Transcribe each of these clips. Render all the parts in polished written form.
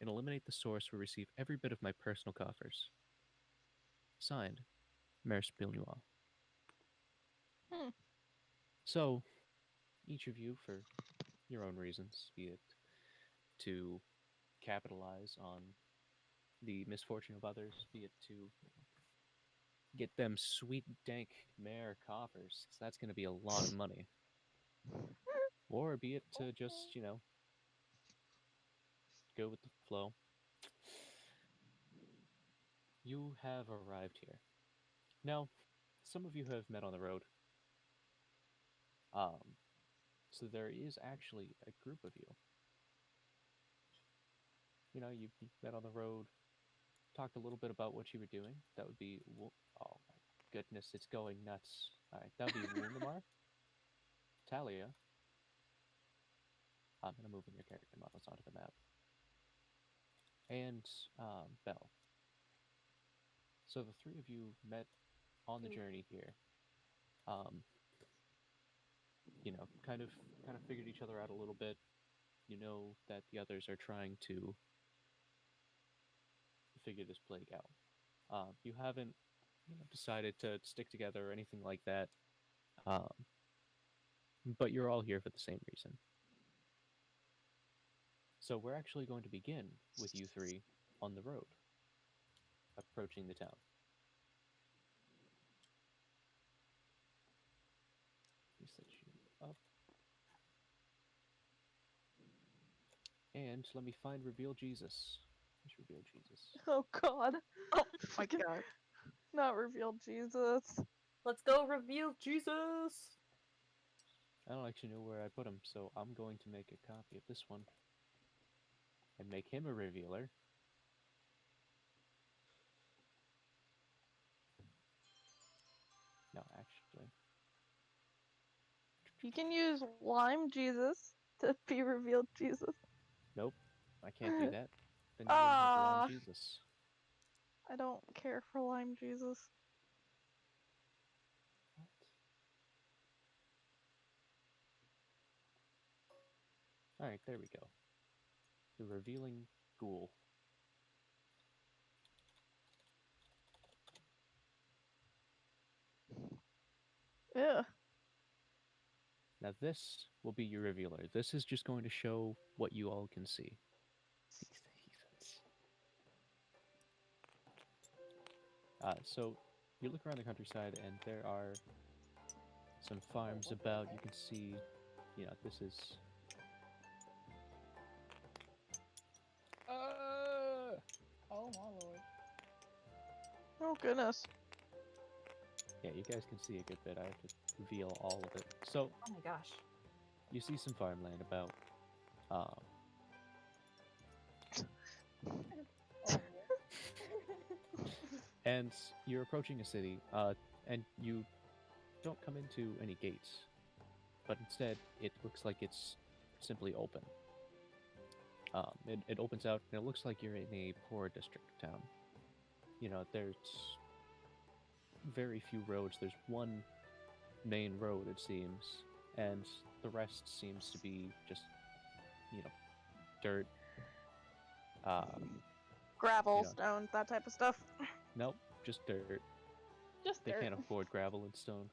and eliminate the source will receive every bit of my personal coffers. Signed, Mayor Spilnois. So, each of you, for your own reasons, be it to capitalize on the misfortune of others, be it to get them sweet, dank mare coffers, 'cause that's going to be a lot of money. Or be it to just, go with the flow. You have arrived here. Now, some of you have met on the road. So there is actually a group of you. You met on the road, talked a little bit about what you were doing. That would be... Oh my goodness, it's going nuts. Alright, that would be Innelmore, Talia. I'm going to move in your character models onto the map. And Belle. So the three of you met on the journey here. Kind of figured each other out a little bit. You know that the others are trying to figure this plague out. You haven't decided to stick together or anything like that. But you're all here for the same reason. So we're actually going to begin with you three on the road, approaching the town. Let me set you up. And let me find Reveal Jesus. Let's Reveal Jesus. Oh god. Oh my god. Not Reveal Jesus. Let's go reveal Jesus! I don't actually know where I put him, so I'm going to make a copy of this one. And make him a revealer. No, actually. You can use Lime Jesus to be Revealed Jesus. Nope, I can't do that. Then you wouldn't have Lime Jesus. I don't care for Lime Jesus. What? Alright, there we go. The Revealing Ghoul. Yeah. Now this will be your revealer. This is just going to show what you all can see. These heathens. So you look around the countryside and there are some farms about. You can see, this is... Oh my lord. Oh goodness. Yeah, you guys can see a good bit. I have to reveal all of it. So, Oh my gosh. you see some farmland about. And you're approaching a city, and you don't come into any gates, but instead it looks like it's simply open. It opens out, and it looks like you're in a poor district town. There's very few roads. There's one main road, it seems, and the rest seems to be just, dirt. Gravel, stones, that type of stuff. Nope, just dirt. Just They dirt. can't afford gravel and stone.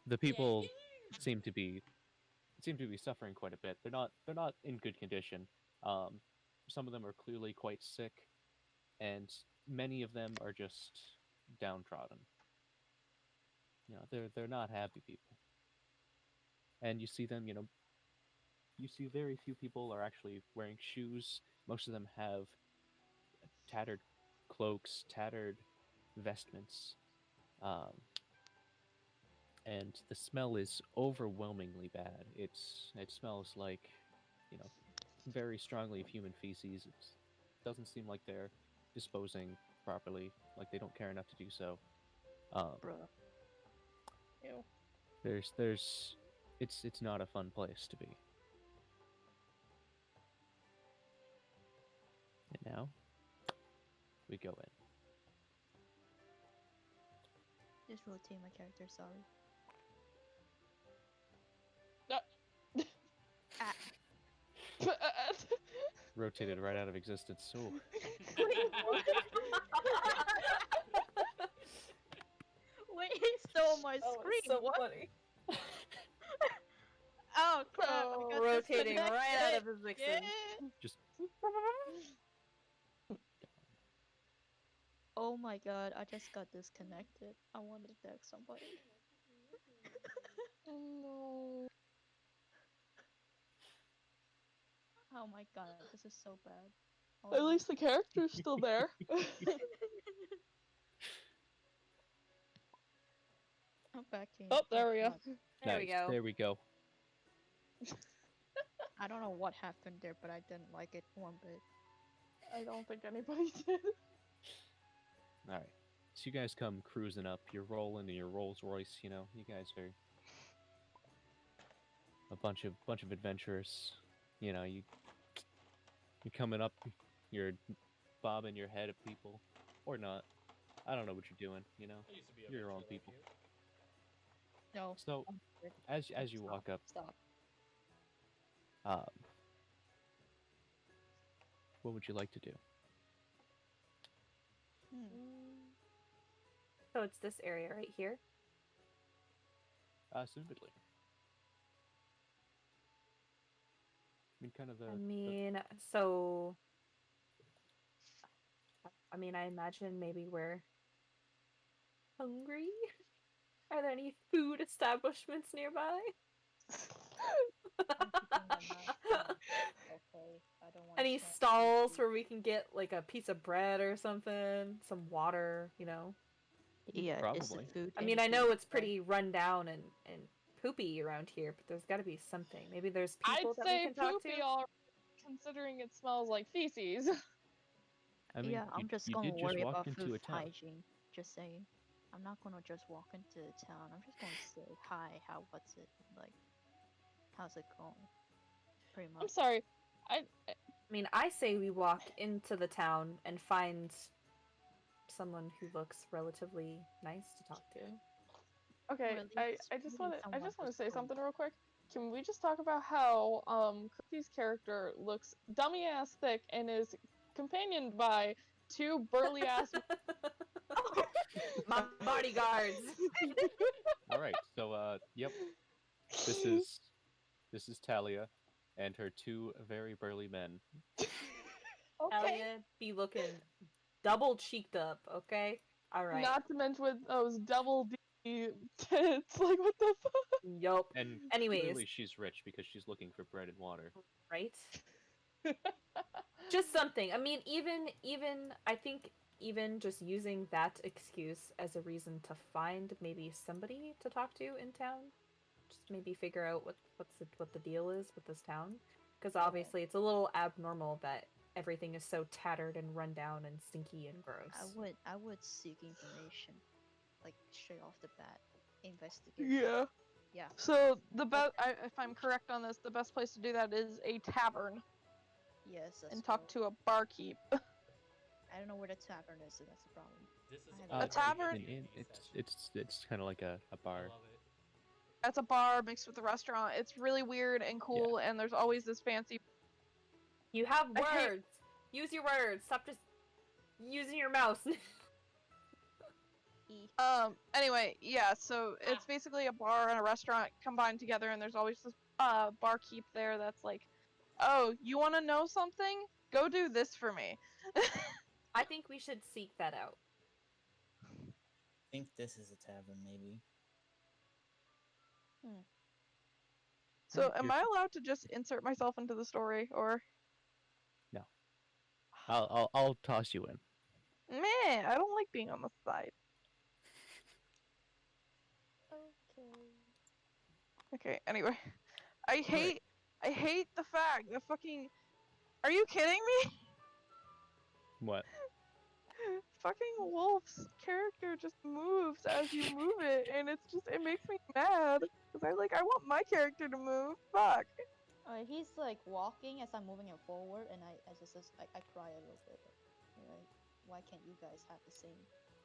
The people seem to be suffering quite a bit. They're not in good condition. Some of them are clearly quite sick, and many of them are just downtrodden. They're not happy people. And you see them, you see very few people are actually wearing shoes. Most of them have tattered cloaks, tattered vestments. And the smell is overwhelmingly bad. It smells like, very strongly of human feces. It doesn't seem like they're disposing properly, like they don't care enough to do so. Bruh. Ew. It's not a fun place to be. And now, we go in. Just rotate my character, sorry. rotated right out of existence. Ooh. Wait, he stole my Oh, screen. it's so What? funny. Oh crap! Oh, we got rotating right out of disconnected. existence. Yeah. Just Oh my god! I just got disconnected. I wanted to text somebody. No. Oh my god! This is so bad. At Hold on. least the character's still there. I'm back in. Oh, there we go. God. There we nice. go. There we go. I don't know what happened there, but I didn't like it one bit. I don't think anybody did. All right. So you guys come cruising up. You're rolling in your Rolls Royce. You know, you guys are a bunch of adventurers. You know, you're coming up. You're bobbing your head at people, or not. I don't know what you're doing. You know, I used to be a you're your own venture like people. you. No. So I'm good. as you Stop, walk up, Stop. what would you like to do? So it's this area right here. Assumedly. I mean, kind of the. I mean, so I mean, I imagine maybe we're hungry. Are there any food establishments nearby? Okay, I don't want Any stalls where we can get like a piece of bread or something, some water, you know? Yeah, is the Probably. food. I mean, any I know food it's pretty run down and poopy around here, but there's got to be something. Maybe there's I'd people that we say can talk to. poopy all considering it smells like feces. I mean, Yeah, I'm just you gonna did worry just walk about into food a town. hygiene. Just saying. I'm not gonna just walk into the town. I'm just gonna say hi. What's it like? How's it going? Pretty I'm much. sorry. I mean, I say we walk into the town and find someone who looks relatively nice to talk to. Okay, Really, I it's just really want to someone say who's cool. something real quick. Can we just talk about how Cookie's character looks dummy ass thick and is companioned by two burly ass My bodyguards. All right. So, yep. This is Talia, and her two very burly men. Elliot be looking double cheeked up, okay? Alright. Not to mention with those double D tits. Like what the fuck? Yup. And Anyways. clearly she's rich because she's looking for bread and water. Right? Just something. I mean, even I think even just using that excuse as a reason to find maybe somebody to talk to in town, just maybe figure out what the deal is with this town, because obviously it's a little abnormal that everything is so tattered and run down and stinky and gross. I would seek information, like straight off the bat, investigate. Yeah. Yeah. So the best, if I'm correct on this, the best place to do that is a tavern Yes. That's and talk to a barkeep. I don't know where the tavern is, so that's the problem. This is A already tavern? a D&D It's kind of like a I bar. love it. That's a bar mixed with a restaurant. It's really weird and cool, and there's always this fancy. You have I hate- words. Use your words. Stop just using your mouse. Anyway, yeah. So it's basically a bar and a restaurant combined together, and there's always this barkeep there that's like, "Oh, you want to know something? Go do this for me." I think we should seek that out. I think this is a tavern, maybe. So, am You're- I allowed to just insert myself into the story, or? No. I'll toss you in. Meh, I don't like being on the side. Okay, anyway. I hate the fact that fucking. Are you kidding me? What? Fucking Wolf's character just moves as you move it, and it makes me mad. Cause I want my character to move. Fuck. He's like walking as I'm moving him forward, and I cry a little bit. Like, why can't you guys have the same?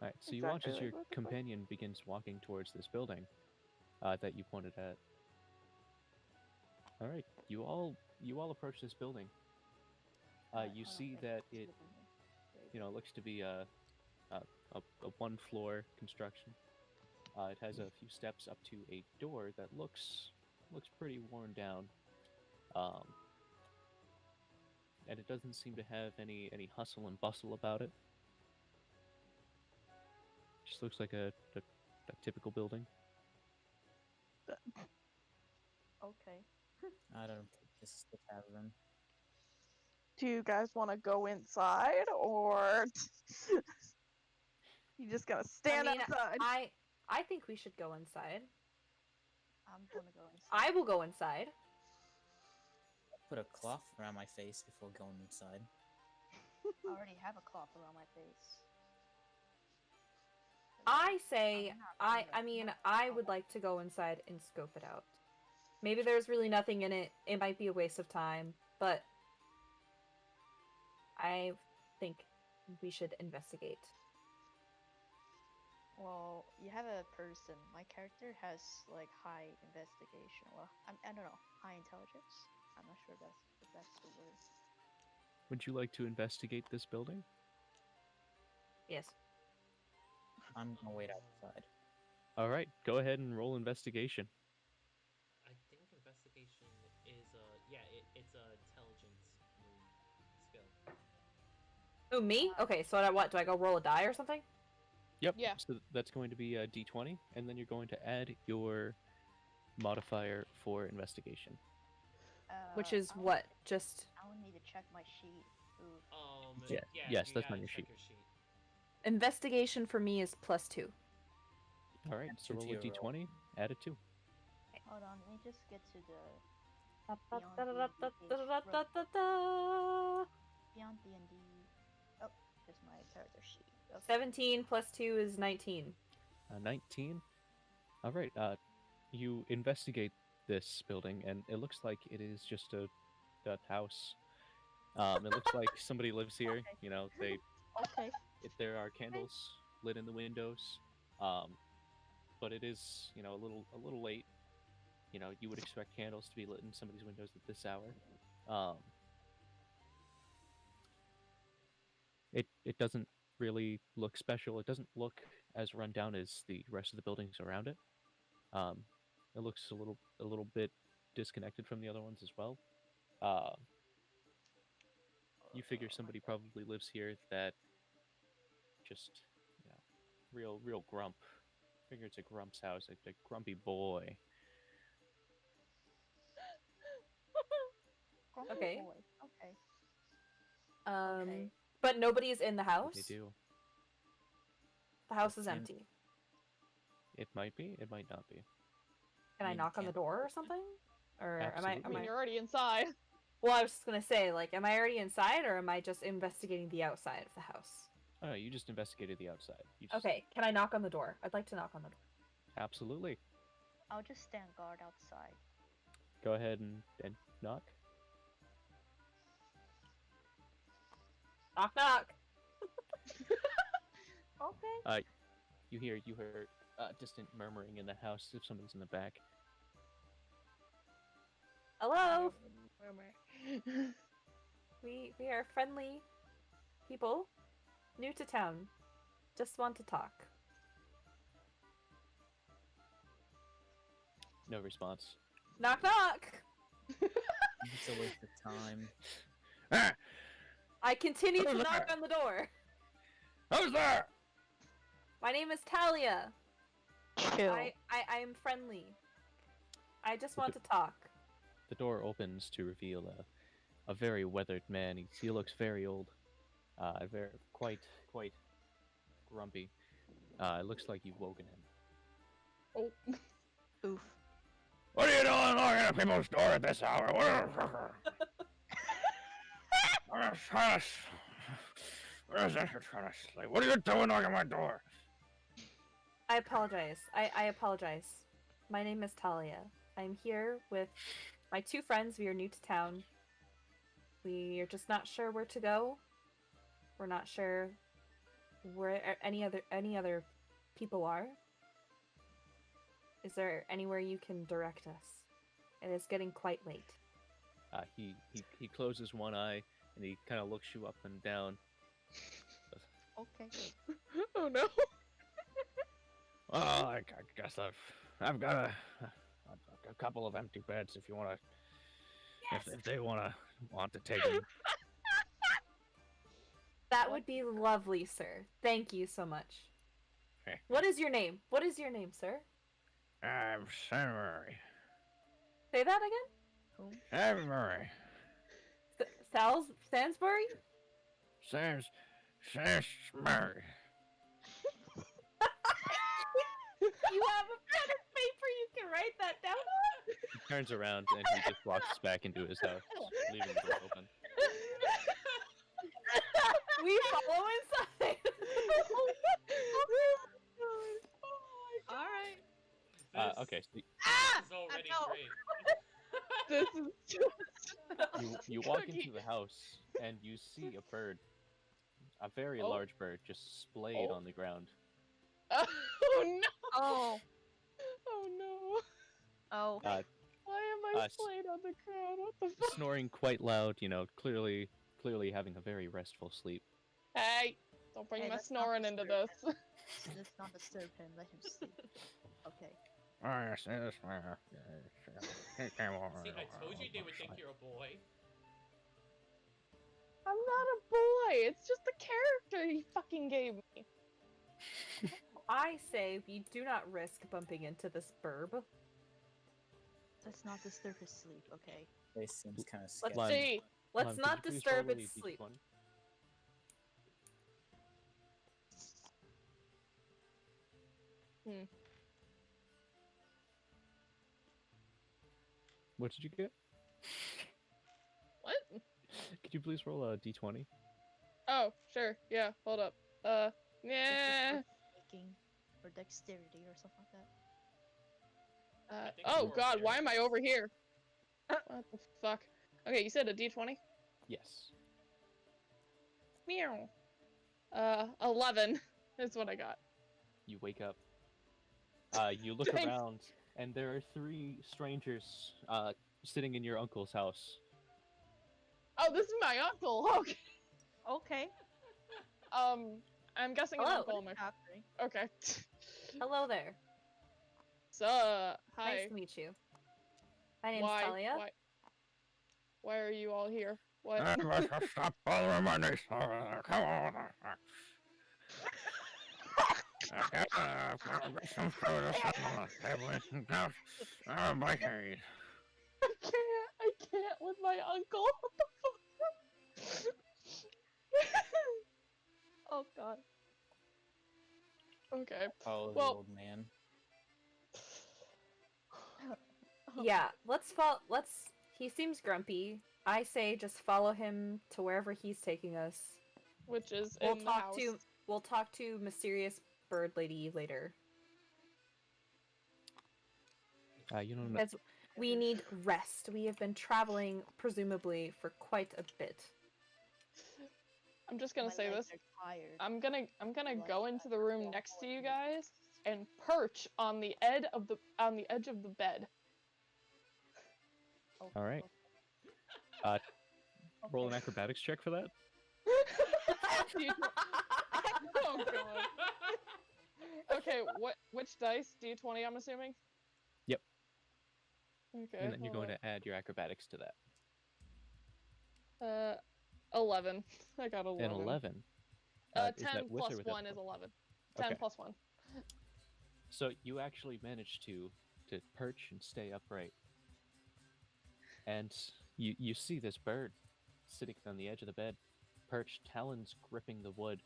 All right. So you watch as Exactly, your like, what the fuck? companion begins walking towards this building, that you pointed at. All right. You all approach this building. You Oh, see okay. that It's it, within me. Very you know, good. looks to be a one-floor construction. It has a few steps up to a door that looks pretty worn down, um, and it doesn't seem to have any hustle and bustle about it. Just looks like a typical building. Okay. I don't think this is the tavern. Do you guys want to go inside, or you just gonna stand mean, outside? I think we should go inside. I'm gonna go inside. I will go inside. Put a cloth around my face before going inside. I already have a cloth around my face. I say I'm not I gonna- mean not- I oh, would like to go inside and scope it out. Maybe there's really nothing in it. It might be a waste of time, but I think we should investigate. Well, you have a person. My character has like high investigation. Well, I don't know, high intelligence. I'm not sure if that's the word. Would you like to investigate this building? Yes. I'm gonna wait outside. All right, go ahead and roll investigation. I think investigation is it's a intelligence skill. Oh, me? Okay, so what? Do I go roll a die or something? Yep. Yeah. So that's going to be a d20, and then you're going to add your modifier for investigation. Which is I would- what? Just I would need to check my sheet. Ooh. Yeah, Yeah. yes, you that's gotta on your check sheet. Your sheet. investigation for me is +2. All right, Add so two roll to a your roll. d20, add a 2. Hold on, let me just get to the Beyond D&D. Oh, there's my character sheet. Okay. 17 + 2 is 19. 19. All right. You investigate this building, and it looks like it is just a house. It looks like somebody lives here. You know, Okay. there are candles lit in the windows, but it is, you know, a little late. You know, you would expect candles to be lit in somebody's windows at this hour. It doesn't really look special. It doesn't look as run down as the rest of the buildings around it. It looks a little bit disconnected from the other ones as well. You figure somebody probably lives here that just, you know, real grump. Figure it's a grump's house, a grumpy boy. Grumpy Okay. boy. Okay. Um, but nobody's in the house. They do. The house It is can- empty. It might be. It might not be. Can I mean, knock on the can't- door or something? Or am I? I Absolutely. mean, you're already inside. Well, I was just gonna say, like, am I already inside, or am I just investigating the outside of the house? Oh, no, you just investigated the outside. You just, Okay, can I knock on the door? I'd like to knock on the door. Absolutely. I'll just stand guard outside. Go ahead and knock. Knock, knock. Okay. You hear distant murmuring in the house if someone's in the back. Hello. Murmur. We are friendly people, new to town. Just want to talk. No response. Knock, knock. It's a waste of time. I continue to Who's knock there? on the door. Who's there? My name is Talia. Chill. I am friendly. I just want to talk. The door opens to reveal a very weathered man. He looks very old, very quite grumpy. It looks like you've woken him. Oh. Oof. What are you doing knocking at people's door at this hour? What are you doing knocking at my door? I apologize. I apologize. My name is Talia. I'm here with my 2 friends. We are new to town. We are just not sure where to go. We're not sure where any other people are. Is there anywhere you can direct us? It is getting quite late. He closes one eye and he kind of looks you up and down. Okay. Oh no. Well, I guess I've got a couple of empty beds if you want to. If they want to take them. That would be lovely, sir. Thank you so much. Hey. What is your name? What is your name, sir? I'm Samurai. Say that again? Who? Samurai. Sansbury? Sansbury. You have a pen and paper you can write that down on? He turns around and he just walks back into his house, leaving the door open. We follow inside. Alright. Okay, so This is already no. great. This is just you walk Cookie. into the house and you see a bird, a very Oh. large bird, just splayed Oh. on the ground. Oh no. Oh. Oh no. Oh. Uh, Why am I s- splayed on the ground? What the fuck? Snoring quite loud, clearly having a very restful sleep. Hey, don't bring Hey, my let's not snoring into disturb this. Let's not disturb him. Let him sleep. Okay. See, I told you they would think you're a boy. I'm not a boy. It's just the character he fucking gave me. I say we do not risk bumping into this burb. Let's not disturb his sleep. Okay. This seems kind of Let's sketchy. Lon, See, Let's Lon, could not you please disturb roll a its sleep. D20? What did you get? what? Could you please roll a D20? Oh, sure. Yeah, hold up. Yeah. Making or dexterity or something like that. I think Oh you were god, there. why am I over here? What the fuck? Okay, you said a D20? Yes. Meow. 11 is what I got. You wake up. You look Thanks. around, and there are 3 strangers sitting in your uncle's house. Oh, this is my uncle. Okay. Okay. I'm guessing an Hello. uncle. My Happening. okay. Hello there. So, hi. Nice to meet you. My name's Why? Talia. Why are you all here? What? Stop bothering my niece. Come on. Some food on the table. My head. I can't with my uncle. Oh god. Okay. Oh, the Well- old man. Yeah, let's follow. He seems grumpy. I say just follow him to wherever he's taking us. Which is We'll in the talk house. to. We'll talk to mysterious bird lady later. You know, Because we need rest. We have been traveling, presumably, for quite a bit. I'm just gonna My say legs this. are tired. I'm gonna Like, go into the room walk next to you forward. guys and perch on the edge of the bed. Okay. All right. Okay. roll an acrobatics check for that. Oh god. Okay, which dice? D20, I'm assuming? Yep. Okay. And then you're hold going to add your acrobatics to that. on. 11. I got 11. An 11. Is 10 that with or plus without 1 is plus? 11. 10 Okay. plus 1. So you actually managed to perch and stay upright. And you see this bird sitting on the edge of the bed, perched, talons gripping the wood.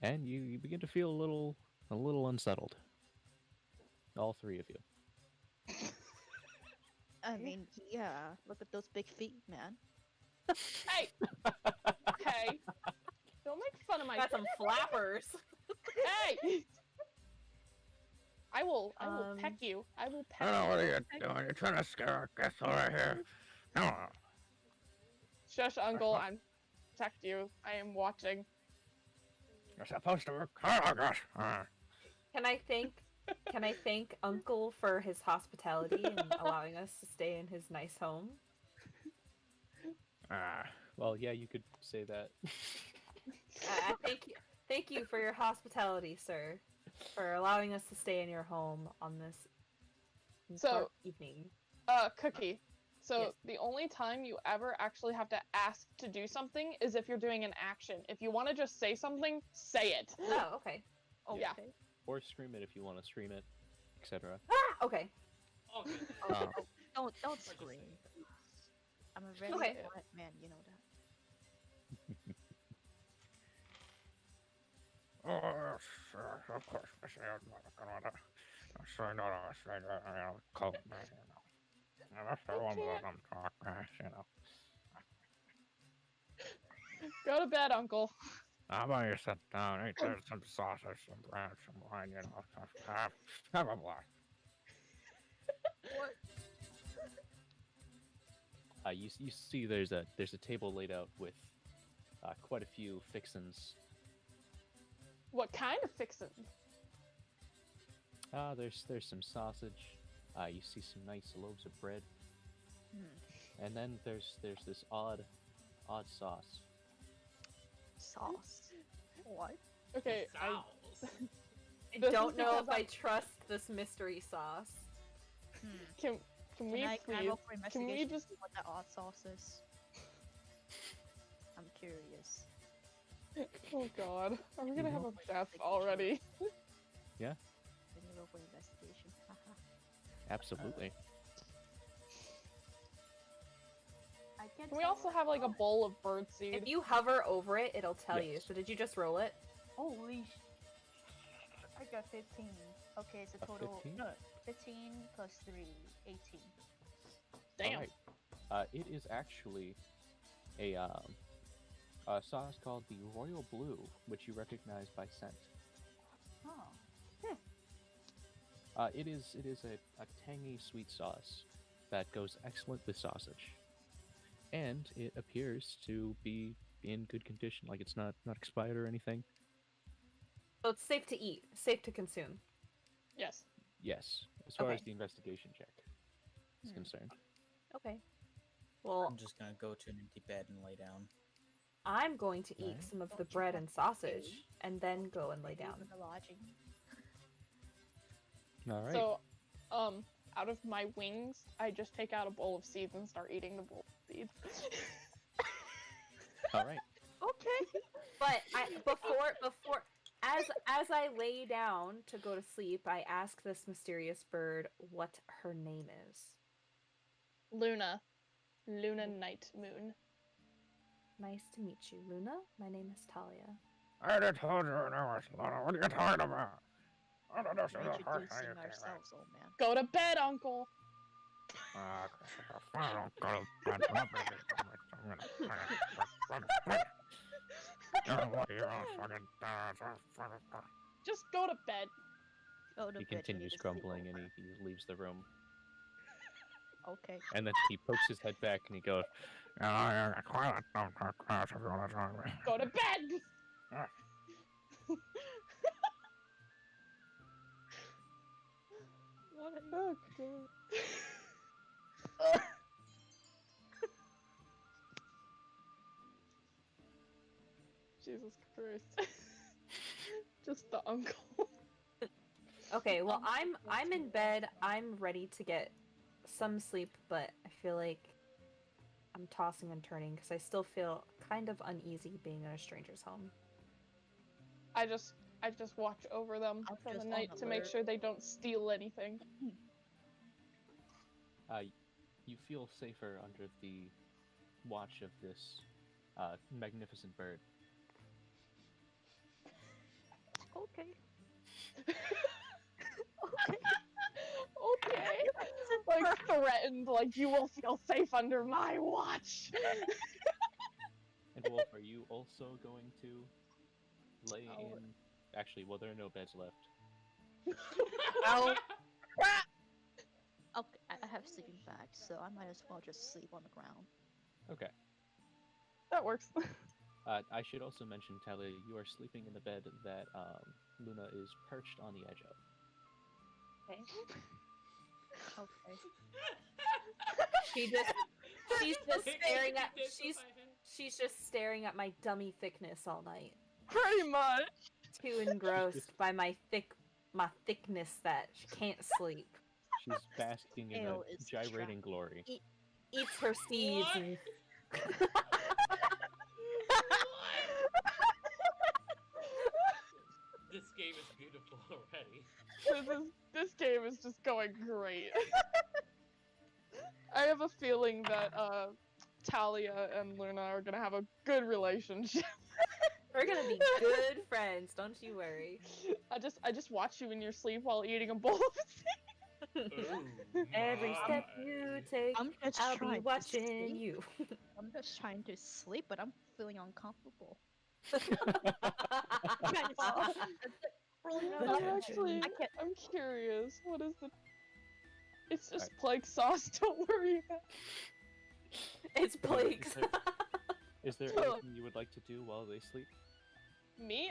And you begin to feel a little unsettled. All 3 of you. I mean, yeah. Look at those big feet, man. Hey! Hey! Don't make fun of my Got some flappers. Hey! I will Um, peck you. I will peck I don't know what you. are you doing. You're trying to scare a guest over here. No. Shush, uncle. I'm protect you. I am watching. You're supposed to. Oh gosh. Can I thank Uncle for his hospitality and allowing us to stay in his nice home? Well, yeah, you could say that. Thank you for your hospitality, sir, for allowing us to stay in your home on this So- dark evening. Cookie. So Yes. the only time you ever actually have to ask to do something is if you're doing an action. If you want to just say something, say it. Oh, okay. Oh, Yeah. okay. Or stream it if you want to stream it, etc. Ah, okay. Oh, good. Don't For scream. disclaimer. I'm a very Okay. quiet man, you know that. Oh, sure, of course, I say I'm not gonna say no, I say that, you know, cold, you know. And that's the one that I'm talking, you know. Go to bed, Uncle. How about you sit down, eat some sausage, some bread, some wine, you know, have a blast. You see there's a table laid out with quite a few fixins. What kind of fixin'? There's some sausage. You see some nice loaves of bread, and then there's this odd sauce. Sauce. What? Okay, Sows. I This don't is know because if I trust this mystery sauce. can we Can I please? roll for Can we investigation just? to see what the odd sauce is? I'm curious. Oh God, are we gonna have a Mhm. death already? Yeah, Can you roll for investigation? Haha. absolutely. I can't Can we tell also what- have like a bowl of birdseed? If you hover over it, it'll tell you. Yes. So did you just roll it? Holy I got 15. Okay, it's a A total 15? no 15 plus 3, 18. Damn. Alright. It is actually a sauce called the Royal Blue, which you recognize by scent. Oh. It is a tangy sweet sauce that goes excellent with sausage, and it appears to be in good condition. Like it's not expired or anything. So it's safe to eat, safe to consume. Yes. Yes, as far as Okay. the investigation check is concerned. Okay. Well, I'm just gonna go to an empty bed and lay down. I'm going to eat Alright. some of the Don't you bread have and to sausage pay? and then go and lay Maybe down. with the lodging. All right. So, out of my wings, I just take out a bowl of seeds and start eating the bowl of seeds. All right. Okay. But before as I lay down to go to sleep, I ask this mysterious bird what her name is. Luna. Luna Night Moon. Nice to meet you, Luna. My name is Talia. I already told you there was a lot of, what are you talking about? I don't know, We're introducing ourselves, old man. Go to bed, Uncle. Just go to bed. Go to He bed, you continues need to sleep grumbling and over. he leaves the room. Okay. And then he pokes his head back and he goes, Go to bed. Oh, God. Jesus Christ. Just the uncle. Okay, well I'm in bed. I'm ready to get some sleep, but I feel like I'm tossing and turning because I still feel kind of uneasy being in a stranger's home. I just watch over them I'm for the just night on to make alert. sure they don't steal anything. you feel safer under the watch of this magnificent bird. Okay. Okay. Like threatened, like you will feel safe under my watch. And Wolf, are you also going to lay Oh. in? Actually, well, there are no beds left. Ow. Okay, I have sleeping bags, so I might as well just sleep on the ground. Okay. That works. I should also mention, Talia, you are sleeping in the bed that Luna is perched on the edge of. Okay. Okay. She's just Wait, staring you at did she's survive it. She's just staring at my dummy thickness all night. Pretty much. Too engrossed by my thickness that she can't sleep. She's basking in a Ale is gyrating glory. Eats her seeds What? and This game is beautiful already. This game is just going great. I have a feeling that Talia and Luna are gonna have a good relationship. we're gonna be good friends, don't you worry. I just watch you in your sleep while eating a bowl of Ooh, Every step my. you take, I'm just I'll trying be to watching sleep. you. I'm just trying to sleep, but I'm feeling uncomfortable. I'm curious. What is the? It's just Alright. plague sauce. Don't worry about. It's plagues. Is there anything you would like to do while they sleep? Me?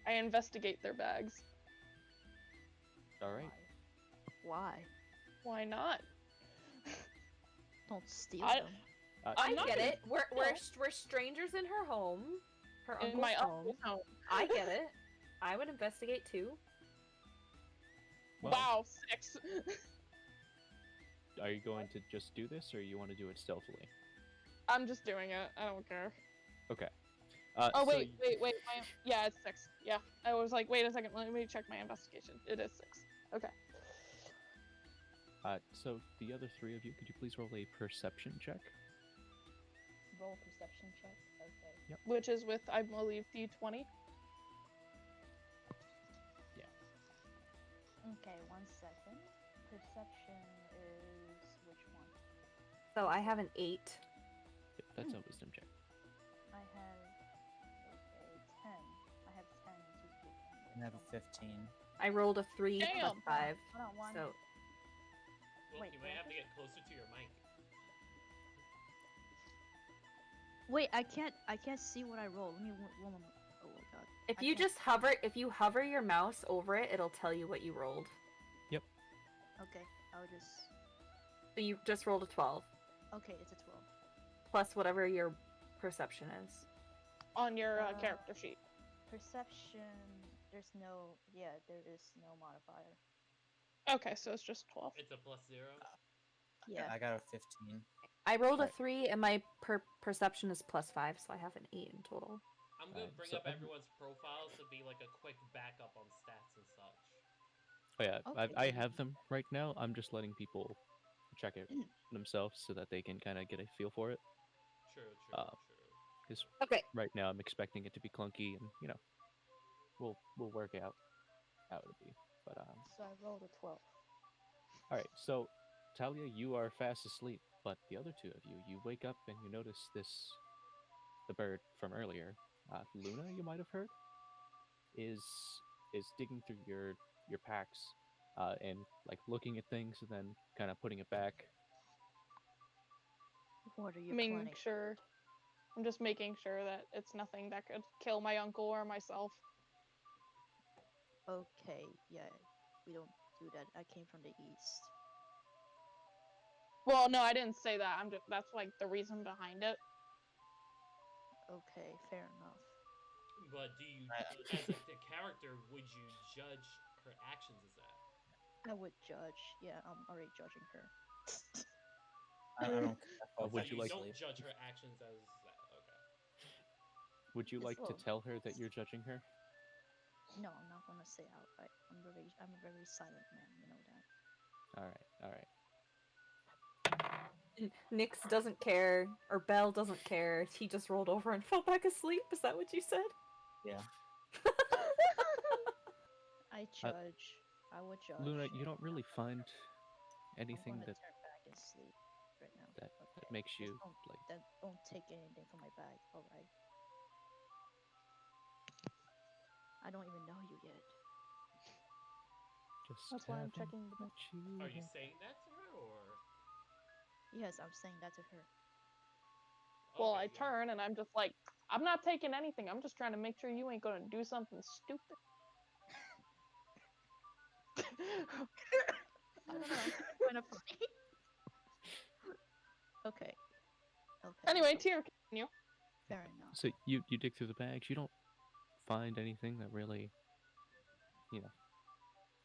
I investigate their bags. All right. Why? Why not? Don't steal I- them. I not get gonna- it. We're strangers in her home. Her In uncle's my home. uncle's home. I get it. I would investigate too. Well, Wow, 6. Are you going to just do this, or you want to do it stealthily? I'm just doing it. I don't care. Okay. Oh so wait. Yeah, it's 6. Yeah, I was like, wait a second. Let me check my investigation. It is 6. Okay. So the other 3 of you, could you please roll a perception check? Roll perception check. Okay. Which is with, I believe, D20. Okay, 1 second. Perception is which one? So I have an 8. Yep, that's a wisdom check. I have okay 10. I have 10 to do. I have a 15. I rolled a 3 plus Damn. 5. Hold on, one. So Well, Wait, you might what? have to get closer to your mic. Wait, I can't see what I roll. Let me one moment. Oh my god. if I you can't- just hover your mouse over it, it'll tell you what you rolled. Okay, I'll just. So you just rolled a 12 Okay, it's a 12. plus whatever your perception is. On your character sheet. Perception. There's no. Yeah, there is no modifier. Okay, so it's just 12. It's a +0. Yeah. I got a 15. I rolled a Right. 3 and my perception is plus 5, so I have an 8 in total. I'm gonna Alright, bring so up every- everyone's profiles to be like a quick backup on stats and such. Oh yeah, Okay. I have them right now. I'm just letting people check it themselves so that they can kind of get a feel for it. True, Uh, true. Okay. Right now, I'm expecting it to be clunky, and we'll work out how it'll be. But So I rolled a 12. all right. So Talia, you are fast asleep, but the other 2 of you, you wake up and you notice the bird from earlier, Luna, you might have heard, is digging through your packs, and like looking at things and then kind of putting it back. What are you Making planning? sure. I'm just making sure that it's nothing that could kill my uncle or myself. Okay, yeah, we don't do that. I came from the east. Well, no, I didn't say that. That's like the reason behind it. Okay, fair enough. But do you, I- as the character, would you judge her actions as that? I would judge. Yeah, I'm already judging her. I don't care. Would So you you like- don't judge her actions as that? Okay. Would you It's like to low. tell her that you're judging her? No, I'm not gonna say outright. I'm a very silent man. You know that. All right. Nyx doesn't care, or Belle doesn't care. He just rolled over and fell back asleep. Is that what you said? Yeah. I judge. I would judge. Luna, you don't really find I'm anything gonna that turn back and sleep right now. that Okay. makes Just you don't, like. don't take anything from my bag. All right. I don't even know you yet. Just That's why I'm haven't checking the- met you Are you yet. saying that to her, or? Yes, I'm saying that to her. Well, Okay, I yeah. turn and I'm just like, I'm not taking anything. I'm just trying to make sure you ain't gonna do something stupid. I don't know. Kind of funny. Anyway, Tier, continue. Fair enough. So you dig through the bags. You don't find anything that really, you know,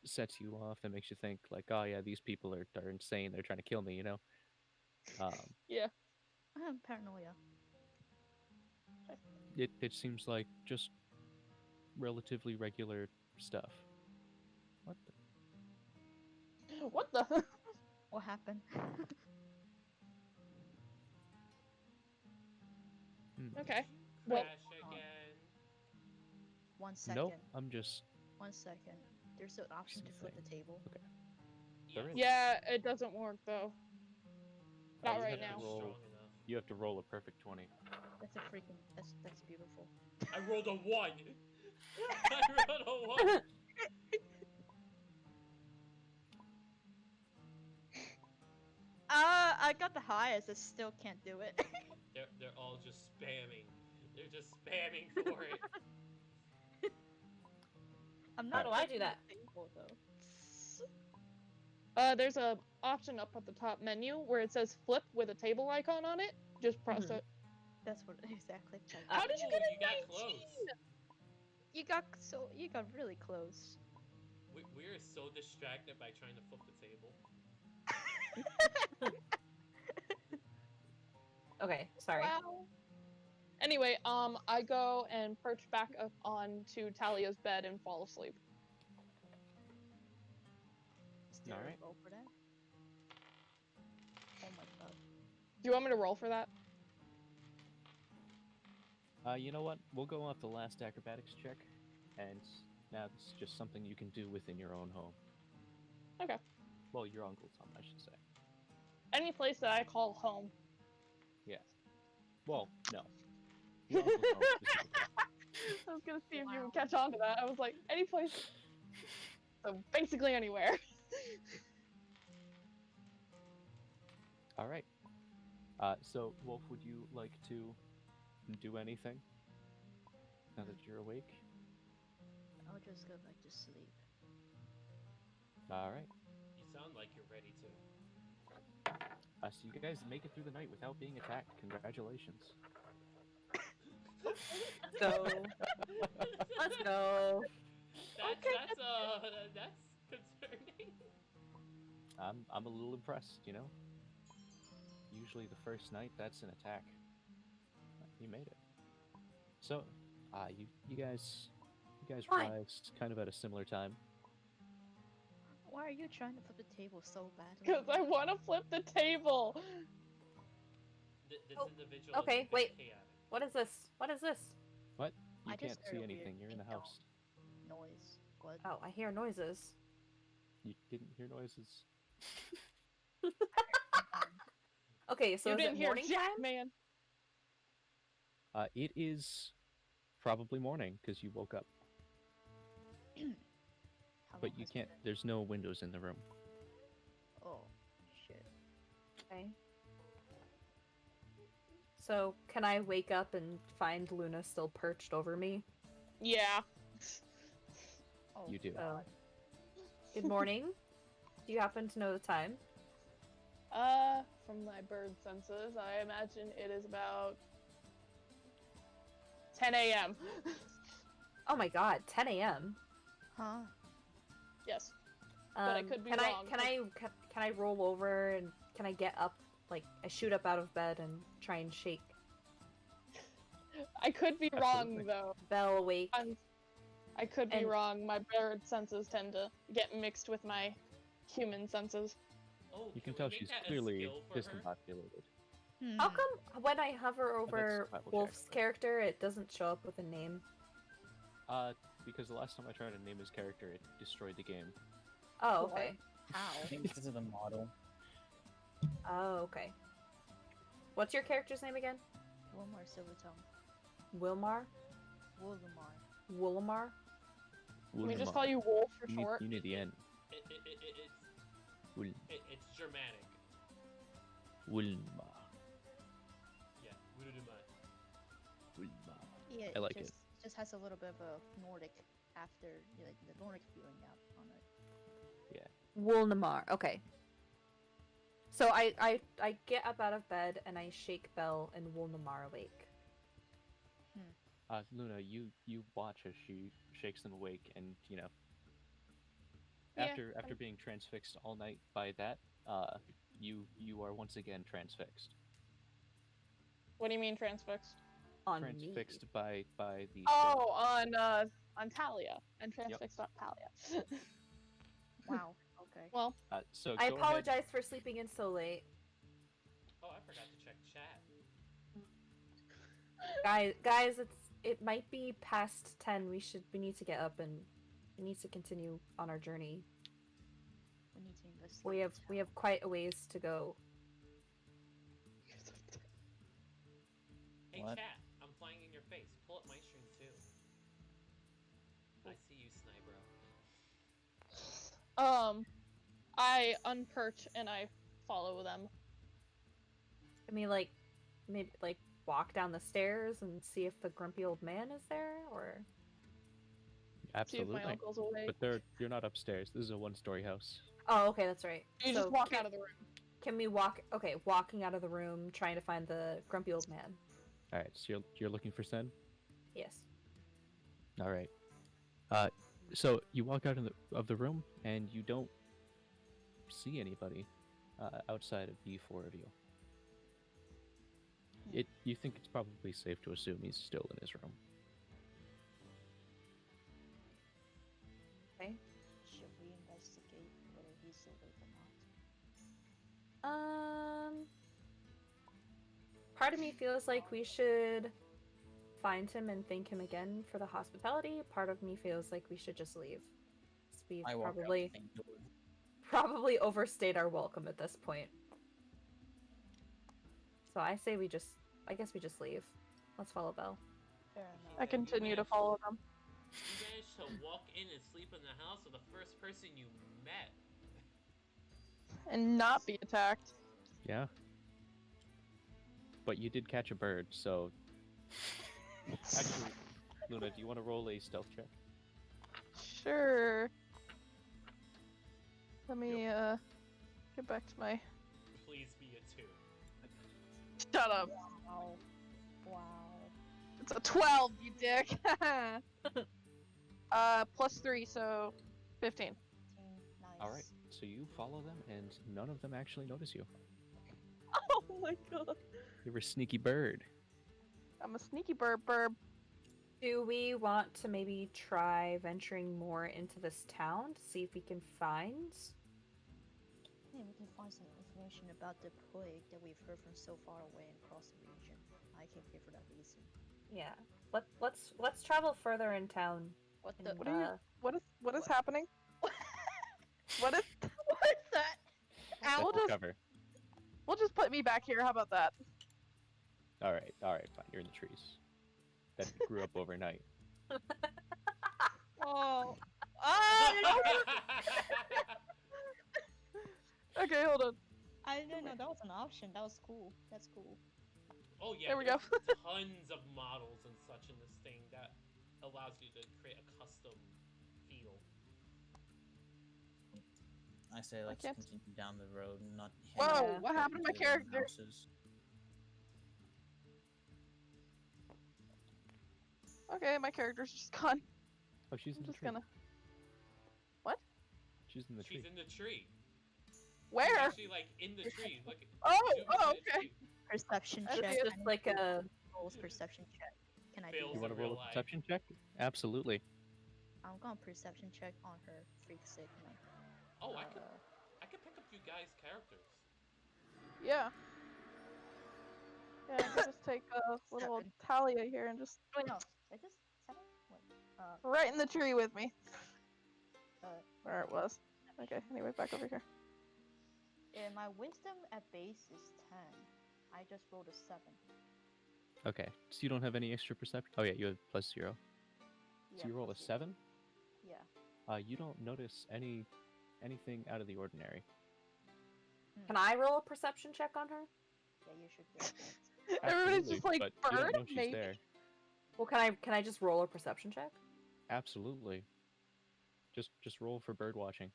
sets you off. That makes you think like, oh yeah, these people are insane. They're trying to kill me. You know. Yeah. Paranoia. It seems like just relatively regular stuff. What the? What the? What happened? Okay. Well, Crash again. 1 second. Nope. I'm just. 1 second. There's an option to flip the table. Okay. Yes. There is. yeah, it doesn't work though. Not you right have to now. Not roll- strong enough. You have to roll a perfect 20. That's a freaking. That's beautiful. I rolled a 1. I rolled a 1. I got the highest. I still can't do it. They're all just spamming. They're just spamming for it. I'm How not. do I do flipping that? the table, though. There's a option up at the top menu where it says flip with a table icon on it. Just press Mhm. it. That's what exactly. How did you Ooh, get a you got 19? close. You got really close. We are so distracted by trying to flip the table. Okay, sorry. Wow. Anyway, I go and perch back up onto Talia's bed and fall asleep. Is there Alright. a roll for that? Oh my god. Do you want me to roll for that? You know what? We'll go off the last acrobatics check, and now this is just something you can do within your own home. Okay. Well, your uncle's home, I should say. Any place that I call home. Yeah. Well, no. Your uncle's home specifically. I was gonna see if you Wow. would catch on to that. I was like, any place. So basically anywhere. All right. So Wolf, would you like to do anything now that you're awake? I'll just go back to sleep. All right. You sound like you're ready to. So you guys make it through the night without being attacked. Congratulations. Let's go. Let's go. That's concerning. I'm a little impressed, you know. Usually the first night that's an attack. You made it. So, you guys Why? rise kind of at a similar time. Why are you trying to flip the table so badly? Because I want to flip the table. This Oh, individual okay, is a bit wait. chaotic. What is this? What is this? What? You I can't just heard see a weird anything. You're in the ding-dong. house. Noise. What? Oh, I hear noises. You didn't hear noises. Okay, so you is didn't it hear morning Jack, time? man. It is probably morning because you woke up, How but long you has it can't. been? There's no windows in the room. Oh, shit. Okay. So, can I wake up and find Luna still perched over me? Yeah. Oh, You do. Oh. Good morning. Do you happen to know the time? From my bird senses, I imagine it is about 10 a.m. Oh my god, 10 a.m. Huh? Yes. But I could be can wrong, can I roll over and can I get up, like I shoot up out of bed and try and shake I could be Absolutely. wrong though. Belle awake? I could be And- wrong. My bird senses tend to get mixed with my human senses. Oh, You can we tell make she's that a clearly skill for her? discombobulated. How come when I hover over survival check, Wolf's but- character, it doesn't show up with a name? Because the last time I tried to name his character, it destroyed the game. Oh, What? okay. How? I think because of the model. Oh, okay. What's your character's name again? Wilmar Silvertongue. Wilmar? Wilmar. Wilmar? Can we just Wulmar. call you Wolf for You need, short? you need the N. Wul- It's Germanic. Wulmar. Yeah, Wuruduma. Wulmar. Yeah, I like just, just has a little bit of a Nordic after, like the Nordic feeling out on it. Woolnamar. Okay. So I get up out of bed and I shake Belle and Wolnamar awake. Luna, you watch as she shakes them awake, and Yeah, after being transfixed all night by that, you are once again transfixed. What do you mean transfixed? On Transfixed me. by the Oh, on Talia. And transfixed on Talia. Wow. Okay. Well, so I go apologize ahead. for sleeping in so late. Oh, I forgot to check chat. Guys, it might be past 10. We need to get up and we need to continue on our journey. We need to investigate. We have quite a ways to go. Hey What? chat, I'm flying in your face. Pull up my stream too. I see you, Snybro. I unperch and I follow them. I mean, maybe walk down the stairs and see if the grumpy old man is there, or See if Absolutely. my uncle's awake. But you're not upstairs. This is a one-story house. oh, okay, that's right. You just walk out of the room. Can we walk? Okay, walking out of the room, trying to find the grumpy old man. All right, so you're looking for Sen. Yes. All right. So you walk out of the room and you don't see anybody outside of the four of you. You think it's probably safe to assume he's still in his room. Okay. Should we investigate whether he's awake or not? Part of me feels like we should find him and thank him again for the hospitality. Part of me feels like we should just leave. We've I walk out probably the main door. probably overstayed our welcome at this point. So I say I guess we just leave. Let's follow Belle. Fair enough. I continue to follow them. You managed to walk in and sleep in the house of the first person you met. And not be attacked. Yeah. But you did catch a bird, so actually, Luna, do you want to roll a stealth check? Sure. Let me get back to my. Please be a 2. Shut up. Wow. Wow. It's a 12, you dick. +3, so 15. Nice. All right. So you follow them, and none of them actually notice you. Oh my god. You're a sneaky bird. I'm a sneaky burb. Do we want to maybe try venturing more into this town to see if we can find? Yeah, we can find some information about the plague that we've heard from so far away and across the region. I came here for that reason. Yeah. Let's travel further in town. What And, the? What are you? What is happening? What is? What is that? Set We'll the just cover. we'll just put me back here. How about that? All right, fine. You're in the trees. That grew up overnight. Oh. Okay, hold on. I didn't know that was an option. That was cool. That's cool. Oh yeah, There we go. there's tons of models and such in this thing that allows you to create a custom feel. I say let's can't- continue down the road and not Whoa, head what happened to my into the character? houses. Okay, my character's just gone. Oh, she's in I'm the just tree. gonna. What? She's in the tree. She's in the tree. She's Where? actually like in the tree. Look. Oh, zoom oh, into the okay. tree. Perception I check. see it. Just like a Rolls perception check. Can I do Fails You that? want to in real roll a life. perception check? Absolutely. I'm going perception check on her freak signal. Oh, I could pick up you guys' characters. Yeah. Yeah, I can just take little Seven. Talia here and just Wait, no. I just 7? Wait. right in the tree with me. Uh, Where it was. Okay, anyway, back over here. yeah, my wisdom at base is 10. I just rolled a 7. Okay. So you don't have any extra perception? Oh yeah, you have +0. Yeah, So you roll a plus 7? Yeah. You don't notice anything out of the ordinary. Can I roll a perception check on her? Yeah, you should do it. Everybody's Absolutely, just like, but you don't bird? know she's Maybe? there. Well, can I just roll a perception check? Absolutely. Just roll for bird watching.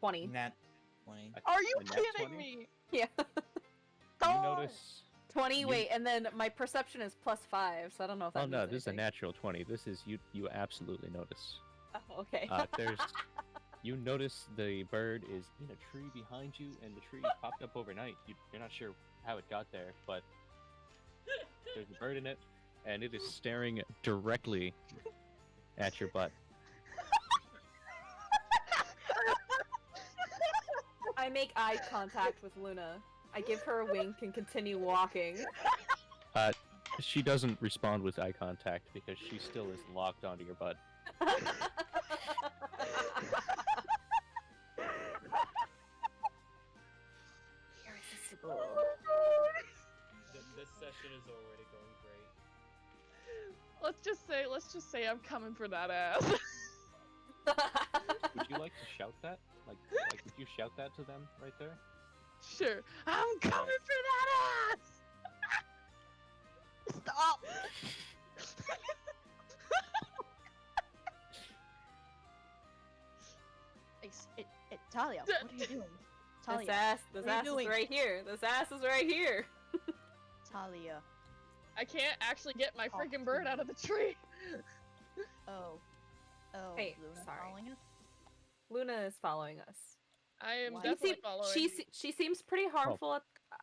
20. Nat 20. Are you A nat kidding 20? me? Yeah. You notice. 20. You- Wait, and then my perception is +5, so I don't know if that Oh no, means this is a anything. natural 20. This is you. You absolutely notice. Oh, okay. There's. You notice the bird is in a tree behind you, and the tree popped up overnight. You're not sure how it got there, but there's a bird in it, and it is staring directly at your butt. I make eye contact with Luna. I give her a wink and continue walking. She doesn't respond with eye contact because she still is locked onto your butt. Irresistible. This session is already going great. Let's just say I'm coming for that ass. Would you like to shout that? Like, would you shout that to them right there? Sure, I'm coming for that ass. Stop. Talia, what are you doing? This Talia, ass what are you is doing? right here. This ass is right here. Talia. I can't actually get my Talk freaking to bird me. out of the tree. Oh. Oh, Hey, Luna sorry. following us? Luna is following us. I am Why? definitely following. She seems pretty harmful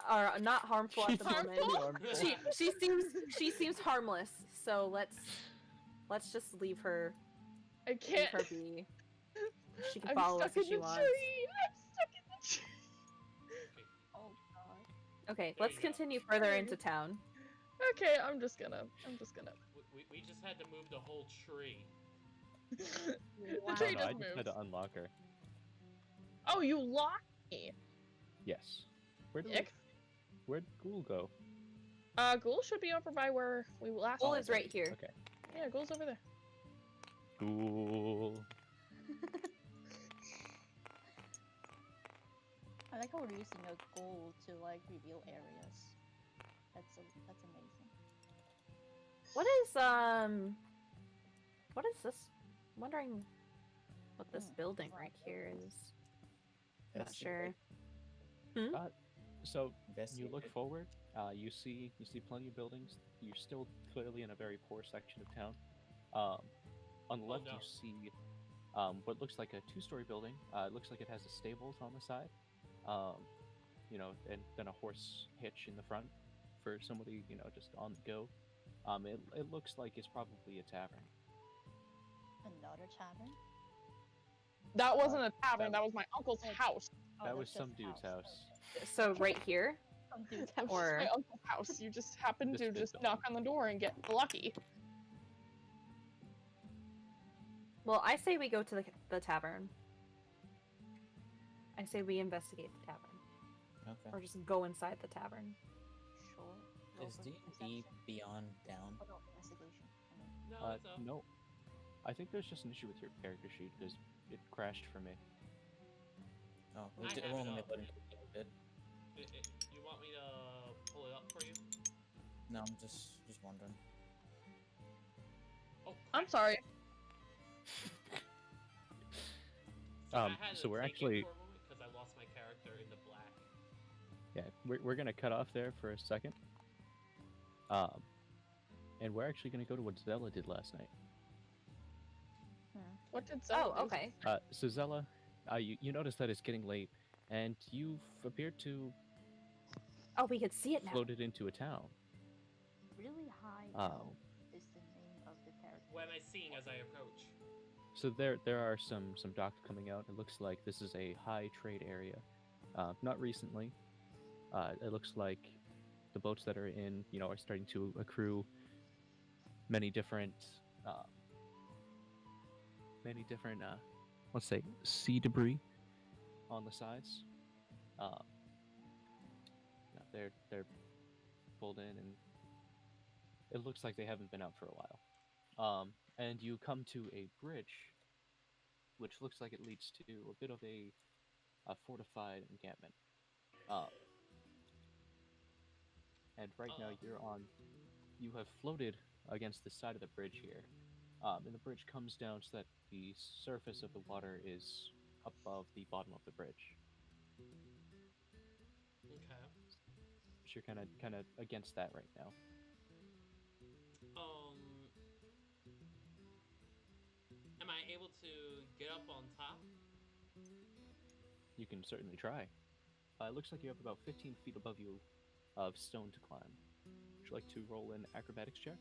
or not harmful at the moment. She seems harmless. So let's just leave her I can't. be. She can I'm follow us stuck if in she the wants. tree. I'm stuck in the tree. Oh god. Okay, There let's you go. continue further into town. Okay, I'm just gonna. We just had to move the whole tree. The Wow. tree No, I just just had moved. to unlock her. Oh, you locked me. Yes. Where'd Dick. Ghoul go? Ghoul should be over by where we last. Ghoul went. is right here. Okay. Yeah, Ghoul's over there. Ghoul. I like how we're using a goal to like reveal areas. That's amazing. What is this? I'm wondering what this building right here is. Not sure. So you Investigate look it. forward. You see plenty of buildings. You're still clearly in a very poor section of town. On the left, no. you see what looks like a two-story building. It looks like it has a stables on the side. And then a horse hitch in the front for somebody, just on the go. It looks like it's probably a tavern. Another tavern? That wasn't a tavern. that- That was my uncle's house. Oh, That that's was just some dude's house. So right here, Some dude's That was Or- my uncle's house. You just happened This to big just building. knock on the door and get lucky. well, I say we go to the tavern. I say we investigate the tavern, Okay. or just go inside the tavern. Sure. Is Roll for D&D perception. beyond down? Oh, no, investigation. I mean, No, it's up. No. I think there's just an issue with your character sheet because it crashed for me. Oh, I it have won't it let me up. load into the bit. You want me to pull it up for you? No, I'm just wondering. Oh, I'm sorry. So we're actually, because I lost my character in the black. yeah, we're gonna cut off there for a second. And we're actually gonna go to what Zella did last night. What did Zella Oh, do? okay. So Zella, you notice that it's getting late, and you've appeared to Oh, we could see it now. floated into a town. really high Oh. elf is the name of the character. What am I seeing as I approach? So there are some docks coming out. It looks like this is a high trade area. Not recently. It looks like the boats that are in, are starting to accrue many different, let's say, sea debris on the sides. They're pulled in, and it looks like they haven't been out for a while. And you come to a bridge, which looks like it leads to a bit of a fortified encampment. And right now you have floated against the side of the bridge here. And the bridge comes down so that the surface of the water is above the bottom of the bridge. Okay. So you're kind of against that right now. Am I able to get up on top? You can certainly try. It looks like you have about 15 feet above you of stone to climb. Would you like to roll an acrobatics check?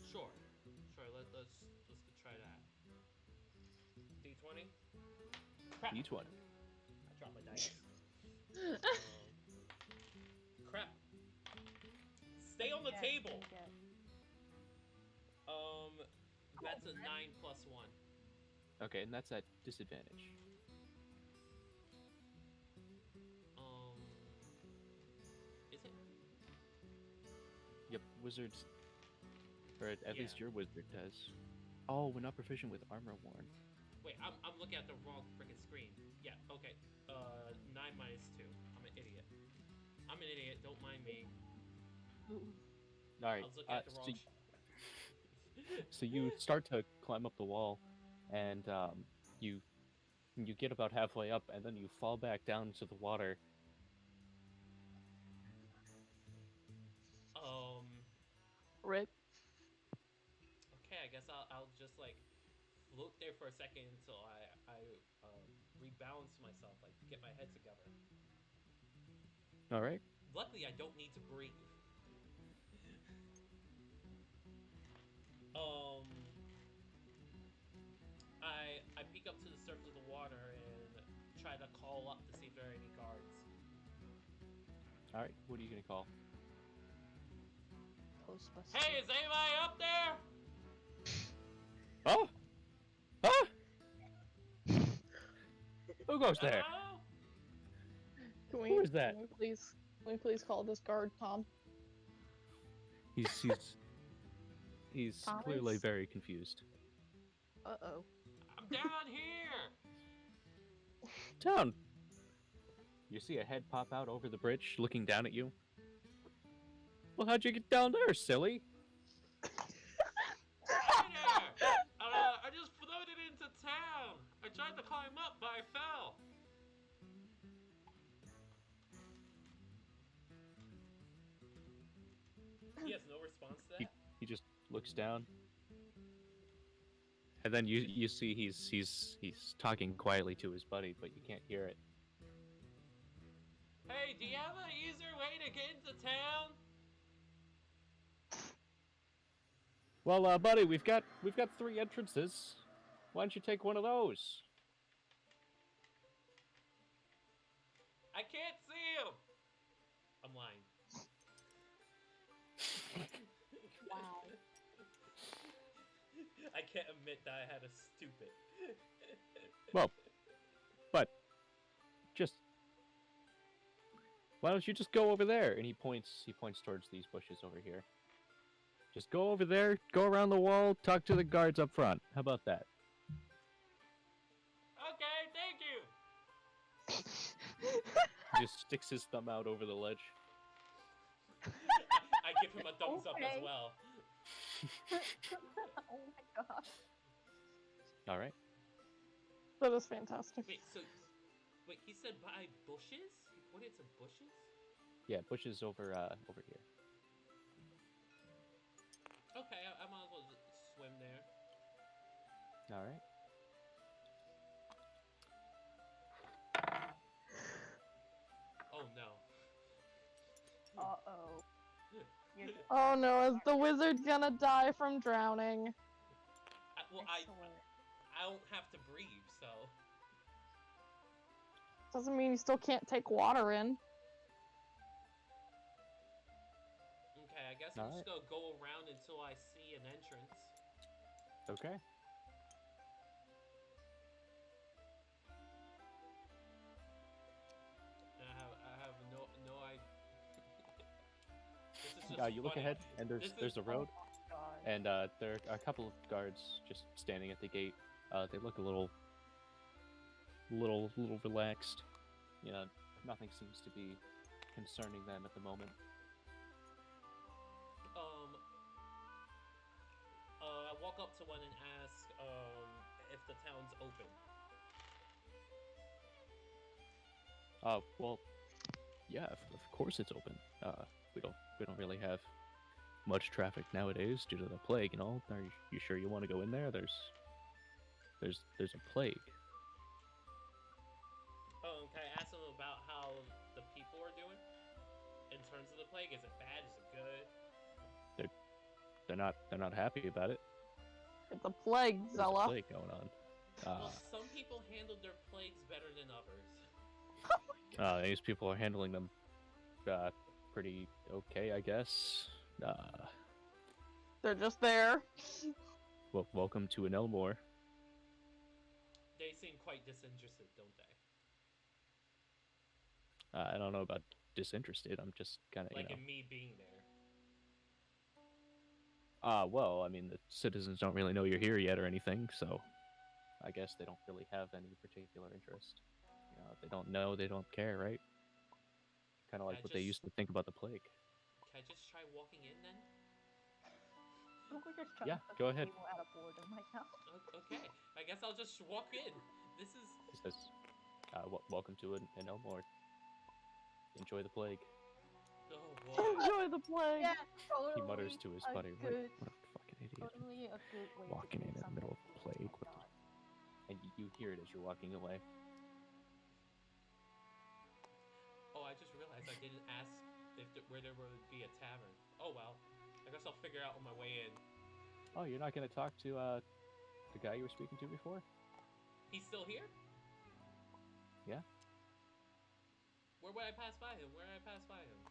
Sure. Sure. Let's try that. D20. Crap. D20. I dropped my dice. Crap. Stay on the Yeah, table. yeah. That's a 9 plus 1. Okay, and that's at disadvantage. Is it? Yep, wizards, or at Yeah. least your wizard does. Oh, we're not proficient with armor worn. Wait, I'm looking at the wrong freaking screen. Yeah, okay. 9 minus 2. I'm an idiot. Don't mind me. All right. I was looking at the wrong. So you start to climb up the wall, and you get about halfway up, and then you fall back down to the water. Rip. Okay, I guess I'll just like float there for a second until I rebalance myself, like get my head together. All right. Luckily, I don't need to breathe. I peek up to the surface of the water and try to call up to see if there are any guards. All right. What are you gonna call? Ghostbusters. Hey, is anybody up there? Oh! Huh? Who goes there? Hello? Who is that? Can we please call this guard Tom? He's Thomas? clearly very confused. Uh-oh. I'm down here. Down. You see a head pop out over the bridge, looking down at you. Well, how'd you get down there, silly? Hey there. I just floated into town. I tried to climb up, but I fell. He has no response to that. He just looks down, and then you see he's talking quietly to his buddy, but you can't hear it. Hey, do you have an easier way to get into town? Well, buddy, we've got 3 entrances. Why don't you take one of those? I can't see him. I'm lying. Wow. I can't admit that I had a stupid. Well, but just why don't you just go over there? And he points towards these bushes over here. Just go over there, go around the wall, talk to the guards up front. How about that? Okay, thank you. He just sticks his thumb out over the ledge. I give him a thumbs up as Okay. well. Oh my gosh. All right. That is fantastic. Wait, he said by bushes? He pointed to bushes? Yeah, bushes over here. Okay, I might as well just swim there. All right. Oh no. Uh-oh. Oh no, is the wizard gonna die from drowning? I don't have to breathe, so. Doesn't mean you still can't take water in. Okay, I guess I'm Alright. just gonna go around until I see an entrance. Okay. And I have no idea. This is just You look funny. ahead, and This there's is- a road, God. and there are a couple of guards just standing at the gate. They look a little relaxed. You know, nothing seems to be concerning them at the moment. I walk walk up to one and ask if the town's open. Well, yeah, of course it's open. We don't really have much traffic nowadays due to the plague and all. Are you sure you want to go in there? There's a plague. Can I ask them about how the people are doing in terms of the plague? Is it bad? Is it good? They're not happy about it. It's a plague, There's a Zella. plague going on. Well, some people handled their plagues better than others. These people are handling them pretty okay, I guess. They're just there. Well, welcome to Innelmore. They seem quite disinterested, don't they? I don't know about disinterested. I'm just kind of, Like in me being there. Well, I mean, the citizens don't really know you're here yet or anything, so I guess they don't really have any particular interest. If they don't know, they don't care, right? Kind of like what they used to think about the plague. Can I just try walking in then? We're just trying Yeah, to put go some ahead. people out of boredom right now. Okay, I guess I'll just walk in. This is. He says, welcome to Innelmore. Enjoy the plague. Oh boy. Enjoy the plague. Yeah, totally. He mutters to his buddy, like, good, what a fucking idiot. totally a good way Walking to in do the middle of something the plague. people What not. And you hear it as you're walking away. Oh, I just realized I didn't ask where there would be a tavern. Oh well, I guess I'll figure out on my way in. Oh, you're not going to talk to the guy you were speaking to before? He's still here? Yeah. Where would I pass by him? Where would I pass by him?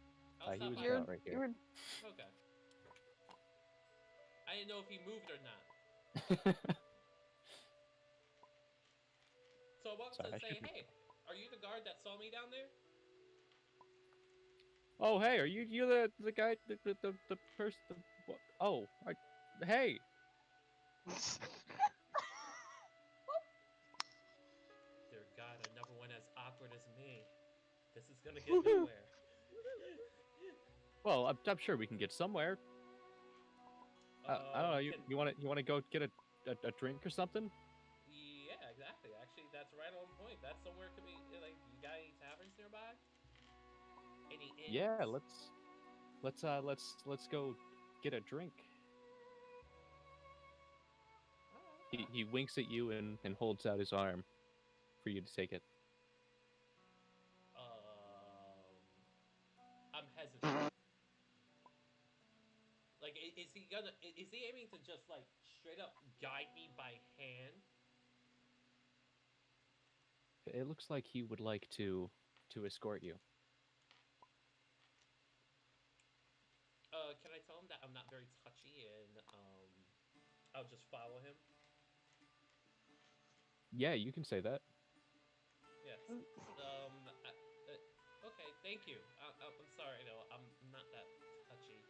He was by him. right You here. were Okay. I didn't know if he moved or not. So I walked Sorry, to I say, shouldn't- hey, are you the guard that saw me down there? Oh, hey, are you the guy, the person, what? Oh, hey. Dear God, I never went as awkward as me. This is gonna get nowhere. Well, I'm sure we can get somewhere. I don't know. You want to go get a drink or something? Yeah, exactly. Actually, that's right on point. That's somewhere could be like. You got any taverns nearby? Any inns? Yeah, let's go get a drink. He winks at you and holds out his arm for you to take it. I'm hesitant. Like, is he aiming to just like straight up guide me by hand? It looks like he would like to escort you. Can I tell him that I'm not very touchy and I'll just follow him? Yeah, you can say that. Yes. Okay, thank you. I'm sorry, no, I'm not that touchy.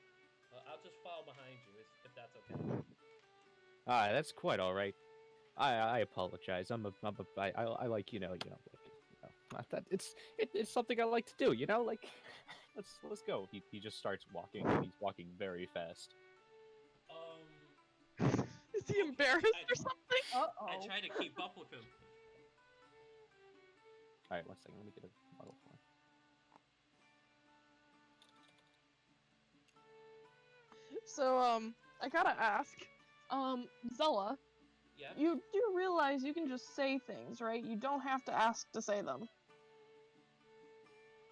I'll just follow behind you if that's okay. That's quite all right. I apologize. I like it's something I like to do. Like let's go. He just starts walking. And he's walking very fast. Is he embarrassed or something? I try to keep up with him. All right, 1 second. Let me get a model for him. So, I gotta ask, Zella, Yeah. you do realize you can just say things, right? You don't have to ask to say them.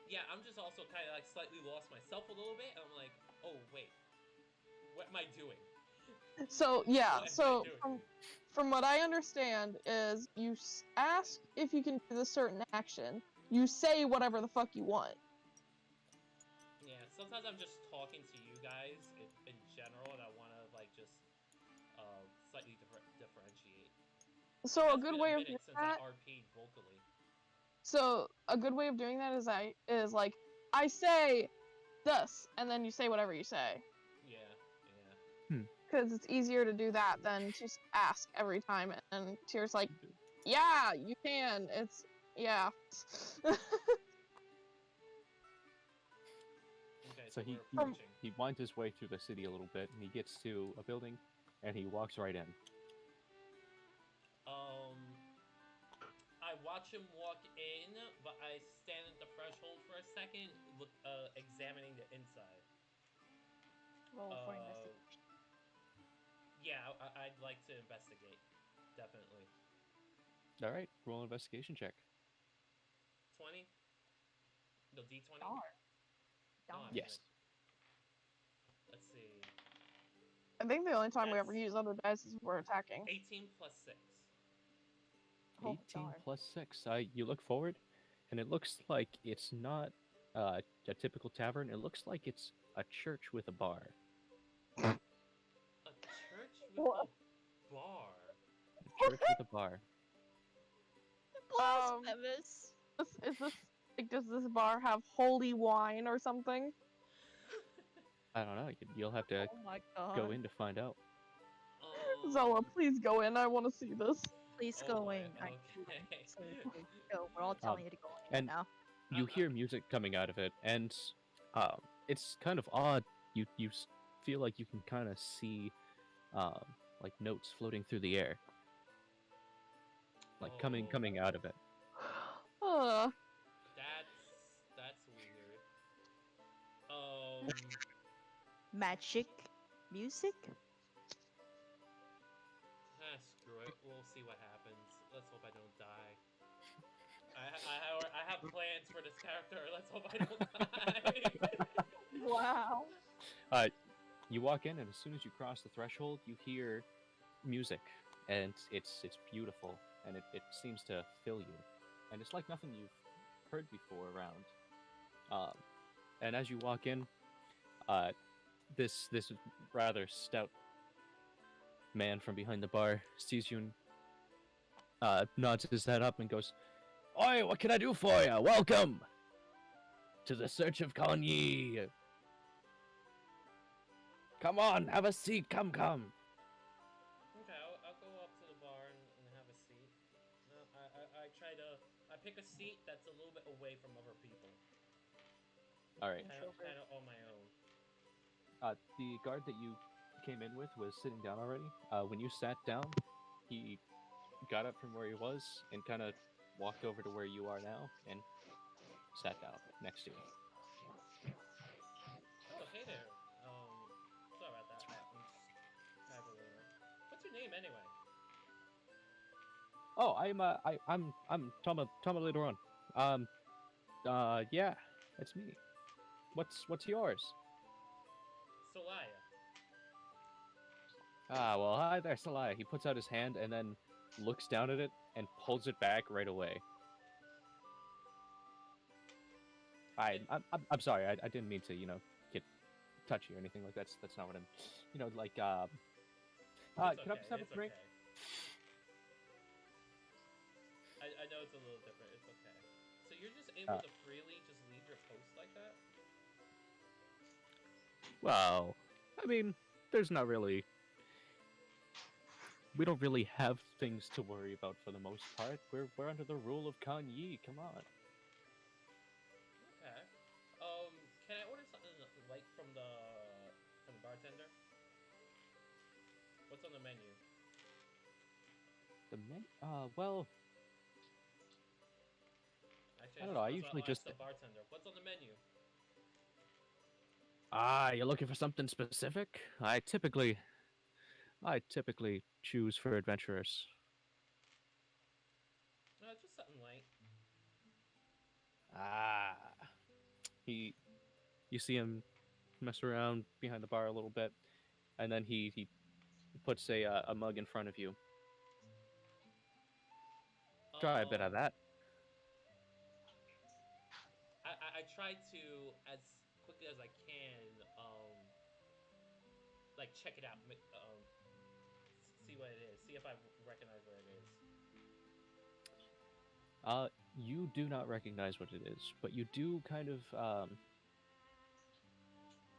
Yeah, I'm just also kind of like slightly lost myself a little bit. And I'm like, oh wait, what am I doing? So, yeah, What am I so doing? from what I understand is you ask if you can do this certain action, you say whatever the fuck you want. Yeah, sometimes I'm just talking to you guys in general, and I want to like just slightly differentiate. So a It's good been way of minute doing since that. I RP'd vocally. So a good way of doing that is like I say this, and then you say whatever you say, Yeah. because it's easier to do that than to ask every time. And Tyr's like, yeah, you can. It's yeah. Okay, So so he we're approaching. winds his way through the city a little bit, and he gets to a building and he walks right in. I watch him walk in, but I stand at the threshold for a second, examining the inside. Roll for investigation. Yeah, I'd like to investigate. Definitely. All right, roll an investigation check. 20? No, D20? Darn. No, Darn. I mean, Yes. let's see. I think the only time we ever That's- use other dice is if we're attacking. 18 plus 6. Oh, 18 darn. plus 6. You look forward, and it looks like it's not a typical tavern. It looks like it's a church with a bar. A church with What? a bar. A church with a bar. Blasphemous. Is this like, does this bar have holy wine or something? I don't know. You'll have to Oh my god. go in to find out. Zola, please go in. I want to see this. Please Oh go my- in. I okay. so go. We're all telling you to go in and- now. You hear music coming out of it, and it's kind of odd. You feel like you can kind of see like notes floating through the air, like coming out of it. Uh, That's weird. Magic music? Screw it. We'll see what happens. Let's hope I don't die. I have plans for this character. Let's hope I don't die. Wow. You walk in, and as soon as you cross the threshold, you hear music, and it's beautiful, and it seems to fill you, and it's like nothing you've heard before around. And as you walk in, this rather stout man from behind the bar sees you and nods his head up and goes, "Oi, what can I do for you? Welcome to the Search of Kanye. Come on, have a seat. Come. Okay, I'll go up to the bar and have a seat. No, I pick a seat that's a little bit away from other people. All right. Kind of on my own. The guard that you came in with was sitting down already. When you sat down, he got up from where he was and kind of walked over to where you are now and sat down next to you. Oh, hey there. Sorry about that. What's your name anyway? Oh, I'm Tama later on. Yeah, that's me. What's yours? Solaya. Ah, well, hi there, Salaya. He puts out his hand and then looks down at it and pulls it back right away. I'm sorry. I didn't mean to, get touchy or anything like that. That's not what I'm, like, It's can I okay, just have a it's drink? Okay. I know it's a little different. It's okay. So you're just able to freely just leave your post like that? Well, I mean, there's not really. We don't really have things to worry about for the most part. We're under the rule of Kanye. Come on. Okay. Can I order something light from the bartender? What's on the menu? The men. Well, Actually, I don't know, I usually ask just- the bartender. What's on the menu? you're looking for something specific? I typically choose for adventurers. No, just something light. You see him mess around behind the bar a little bit, and then he puts a mug in front of you. Try a bit of that. I try to, as quickly as I can, like check it out, see what it is, see if I recognize what it is. You do not recognize what it is, but you do kind of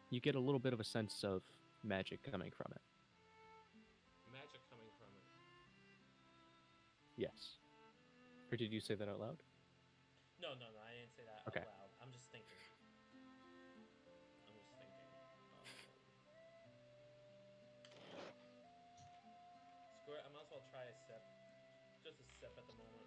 you get a little bit of a sense of magic coming from it. Magic coming from it. Yes. Or did you say that out loud? No, I didn't say that Okay. out loud. I'm just thinking. as well try a sip. Just a sip at the moment.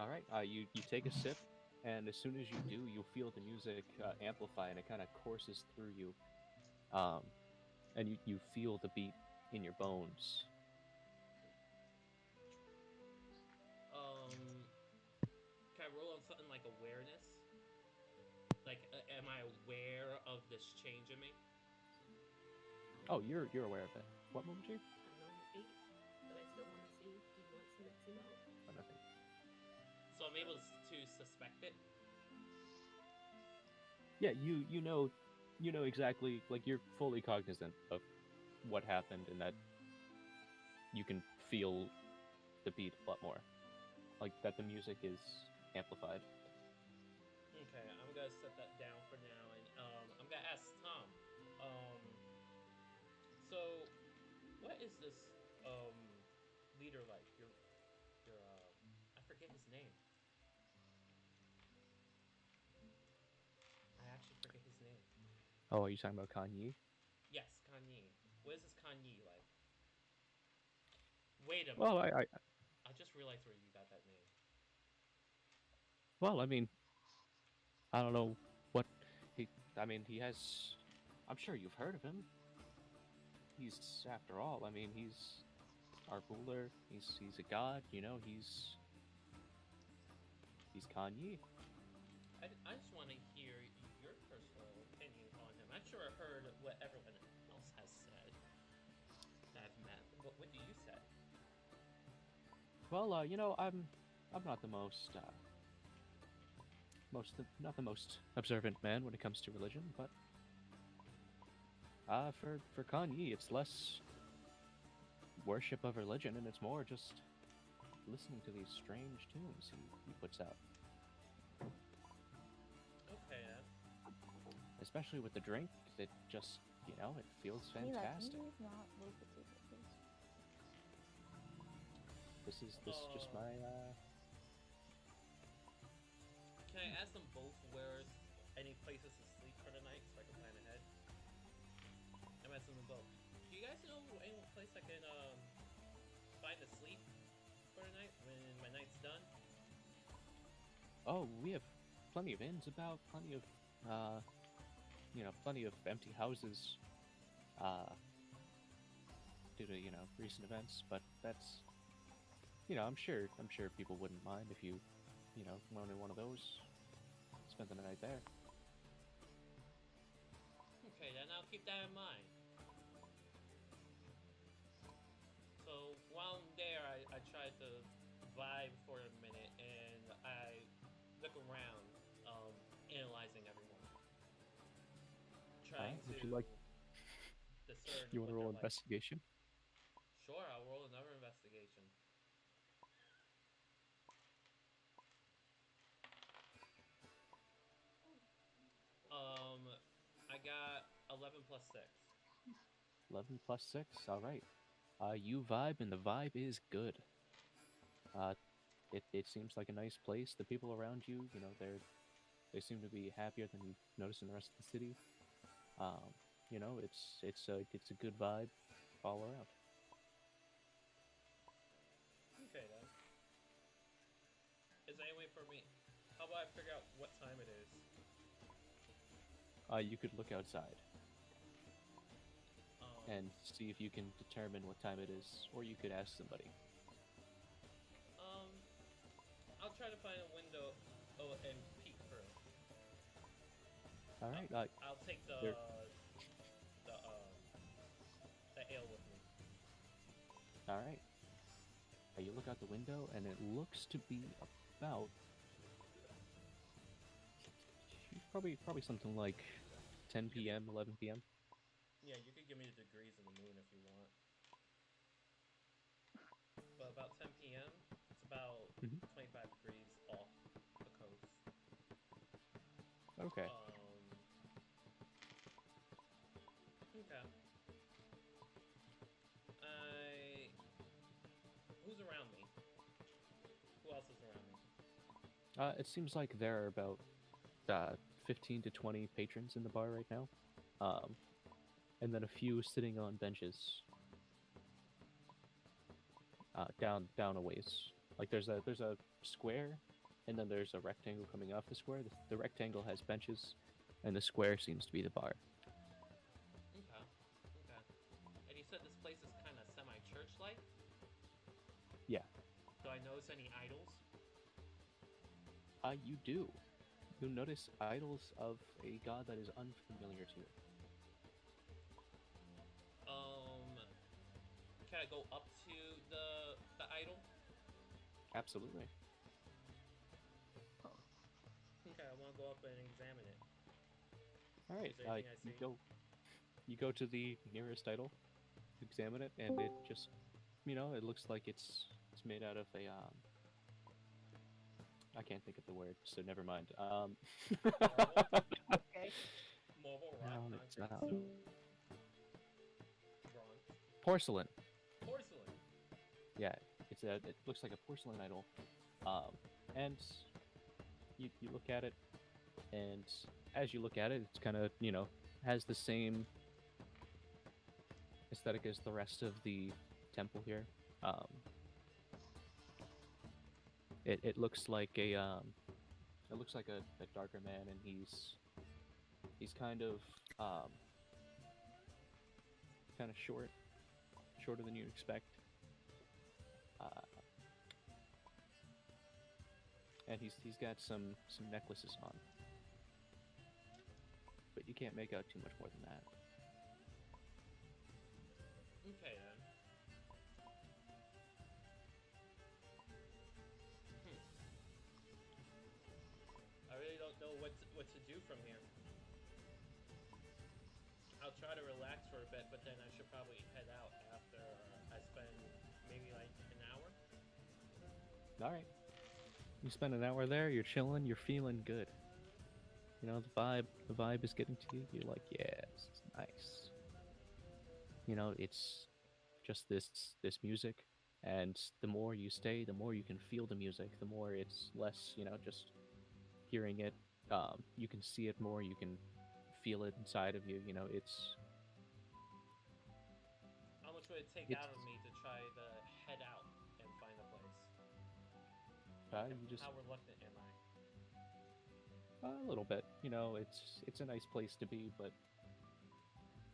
All right. You take a sip, and as soon as you do, you feel the music amplify, and it kind of courses through you. Um, and you feel the beat in your bones. Can I roll on something like awareness? Like, am I aware of this change in me? Oh, you're aware of it. What movement you? Unknown 8 that I still want to see. Do you want to zoom out? Oh, nothing. So I'm able to suspect it. Yeah, you know exactly, like you're fully cognizant of what happened, and that you can feel the beat a lot more, like that the music is amplified. Okay, I'm gonna set that down for now, and I'm gonna ask Tom. Um, so what is this leader like? Your I forget his name. I actually forget his name. Oh, are you talking about Kanye? Yes, Kanye. What is this Kanye like? Wait a minute. Well, I just realized where you got that name. well, I mean, I don't know what he. I mean, he has. I'm sure you've heard of him. He's, after all, I mean, he's our ruler. He's a god. You know, he's Kanye. I just want to hear your personal opinion on him. I'm sure I heard what everyone else has said that I've met. What do you say? Well, you know, I'm not the not the most observant man when it comes to religion, but for Kanye, it's less worship of religion, and it's more just listening to these strange tunes he puts out. Okay, then. Especially with the drink, it just, you know, it feels Mila, fantastic. can you not move the table, please? This is just my Can I ask them both where's any places to sleep for the night so I can plan ahead? I'm asking them both. Do you guys know any place I can find to sleep for the night when my night's done? Oh, we have plenty of inns about, plenty of you know, plenty of empty houses due to, you know, recent events, but that's, you know, I'm sure people wouldn't mind if you know, went in one of those, spent the night there. Okay, then I'll keep that in mind. So while I'm there, I try to vibe for a minute and I look around, analyzing everyone. Trying Would to you like? discern You want what to roll they're like. investigation? Sure, I'll roll another investigation. I got 11 plus 6. 11 plus 6. All right. You vibe, and the vibe is good. It seems like a nice place. The people around you, you know, they seem to be happier than you notice in the rest of the city. You know, it's a good vibe all around. Okay then. Is there any way for me? How about I figure out what time it is? You could look outside and see if you can determine what time it is, or you could ask somebody. I'll try to find a window and peek through. All right. I'll take the there- ale with me. All right. You look out the window, and it looks to be about probably something like 10 p.m., 11 p.m. Yeah, you could give me the degrees of the moon if you want. But about 10 p.m., it's about Mhm. 25 degrees off the coast. Okay. Okay. Who's around me? Who else is around me? It seems like there are about 15 to 20 patrons in the bar right now, and then a few sitting on benches. down a ways. Like there's a square, and then there's a rectangle coming off the square. The rectangle has benches, and the square seems to be the bar. Okay. Okay. And you said this place is kind of semi-church-like. Yeah. Do I notice any idols? You do. You notice idols of a god that is unfamiliar to you. Can I go up to the idol? Absolutely. Okay, I want to go up and examine it. All right. Is there anything I see? You go to the nearest idol, examine it, and it just, it looks like it's made out of a I can't think of the word, so never mind. Okay. Marble, No, rock, it's concrete, not. stone, bronze, Porcelain. porcelain. Yeah, it looks like a porcelain idol, and you look at it, and as you look at it, it's kind of has the same aesthetic as the rest of the temple here. It looks like a darker man, and he's kind of shorter than you'd expect. And he's got some necklaces on, but you can't make out too much more than that. Okay then. I really don't know what to do from here. I'll try to relax for a bit, but then I should probably head out after I spend maybe like an hour. All right. You spend an hour there. You're chilling. You're feeling good. The vibe is getting to you. You're like, yeah, this is nice. It's just this music, and the more you stay, the more you can feel the music. The more it's less, just hearing it. You can see it more. You can feel it inside of you. It's How much would it take It's- out of me to try to head out and find a place? you just How reluctant am I? a little bit. It's a nice place to be, but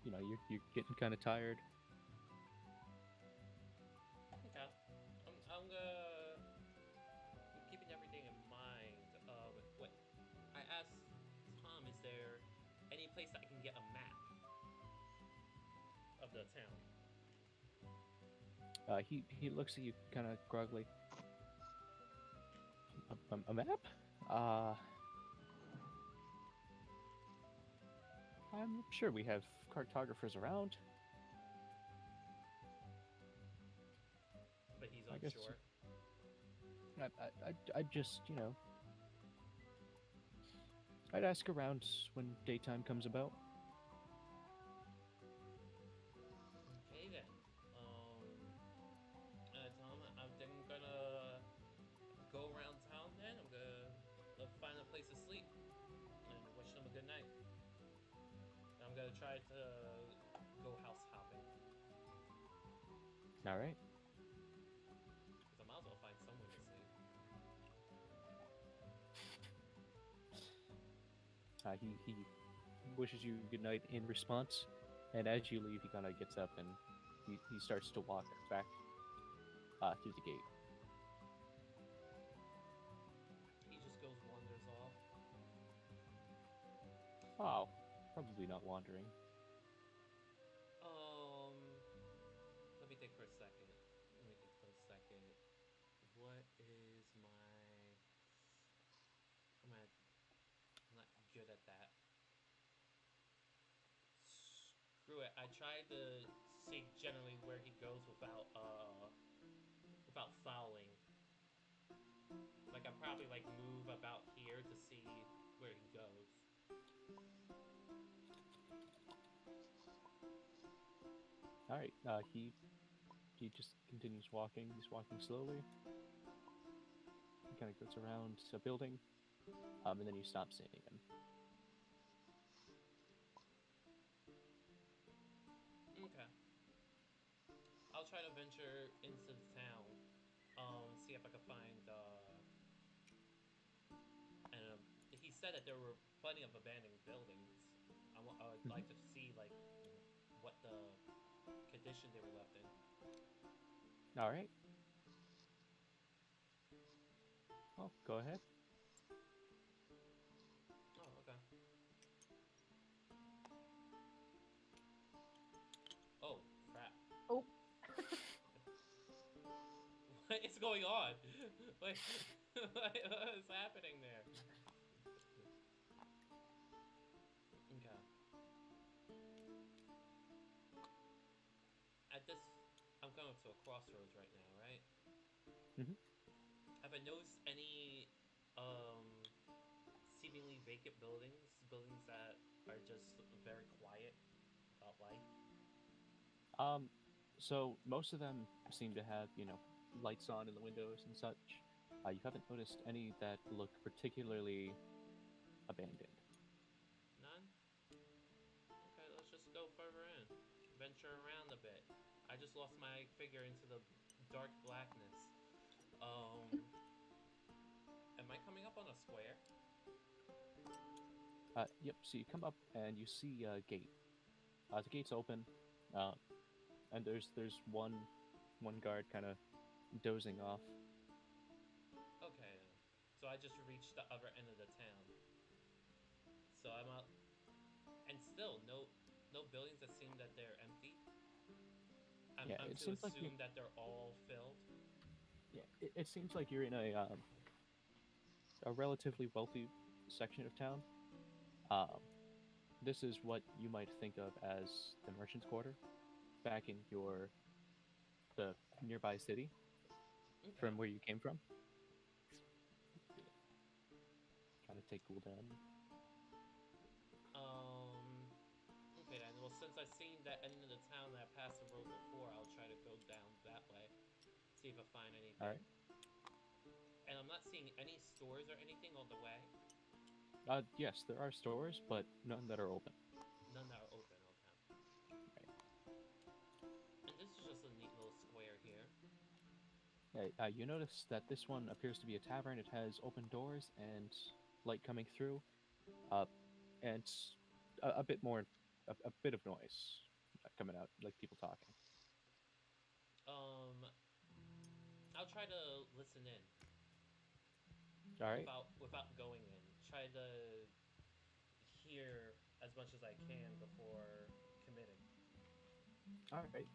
you're getting kind of tired. Okay. I'm keeping everything in mind. What I asked Tom, is there any place that I can get a map of the town? He looks at you kind of groggily. A map? I'm sure we have cartographers around. But he's I guess- unsure. I just, I'd ask around when daytime comes about. Okay then. Tom, I think I'm gonna go around town then. I'm gonna find a place to sleep and wish them a good night. I'm gonna try to go house hopping All right. because I might as well find somewhere to sleep. He wishes you good night in response, and as you leave, he kind of gets up and he starts to walk back through the gate. He just goes wanders off. Oh, probably not wandering. Let me think for a second. What is my? I'm not good at that. Screw it. I tried to see generally where he goes without following. Like I probably move about here to see where he goes. All right. He just continues walking. He's walking slowly. He kind of goes around a building, and then you stop seeing him. Okay. I'll try to venture into the town. See if I can find. And he said that there were plenty of abandoned buildings. I would like to see like what the condition they were left in. All right. Oh, go ahead. Oh, okay. Oh, crap. Oh. What is going on? Wait, what is happening there? Okay. At this, I'm going to a crossroads right now, right? Mhm. Have I noticed any, um, seemingly vacant buildings? Buildings that are just very quiet about life? So most of them seem to have, lights on in the windows and such. You haven't noticed any that look particularly abandoned. None? Okay, let's just go further in. Venture around a bit. I just lost my figure into the dark blackness. Am I coming up on a square? Yep. So you come up and you see a gate. The gate's open, uh, and there's one guard kind of dozing off. Okay, so I just reached the other end of the town. So I'm out, and still no buildings that seem that they're empty. Yeah, I'm it to seems like you. assume that they're all filled. Yeah, it seems like you're in a relatively wealthy section of town. Um, this is what you might think of as the merchant's quarter back in the nearby city Okay. from where you came from. Trying to take cool down. Um. Okay then. Well, since I've seen that end of the town that I passed the road before, I'll try to go down that way. See if I find All anything. right. And I'm not seeing any stores or anything on the way. Yes, there are stores, but none that are open. None that are open. Okay. Right. And this is just a neat little square here. You notice that this one appears to be a tavern. It has open doors and light coming through, uh, and a bit more, a bit of noise coming out, like people talking. Um. I'll try to listen in All right. without going in. Try to hear as much as I can before committing. All right.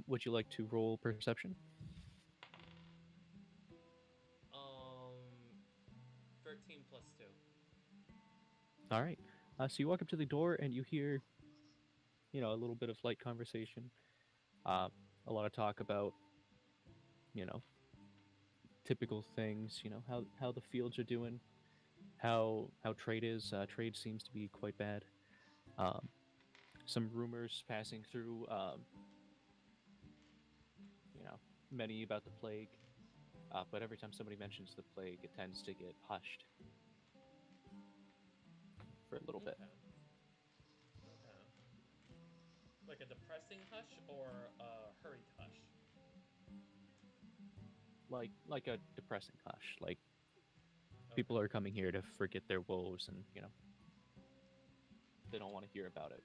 Would you like to roll perception? Um, 13 plus 2. All right. So you walk up to the door and you hear, a little bit of light conversation. Uh, a lot of talk about, you know, typical things. How the fields are doing, how trade is. Trade seems to be quite bad. Um, some rumors passing through. You know, many about the plague. But every time somebody mentions the plague, it tends to get hushed for a little bit. Okay. Okay. Like a depressing hush or a hurried hush? Like a depressing hush. Like people Okay. are coming here to forget their woes, and they don't want to hear about it.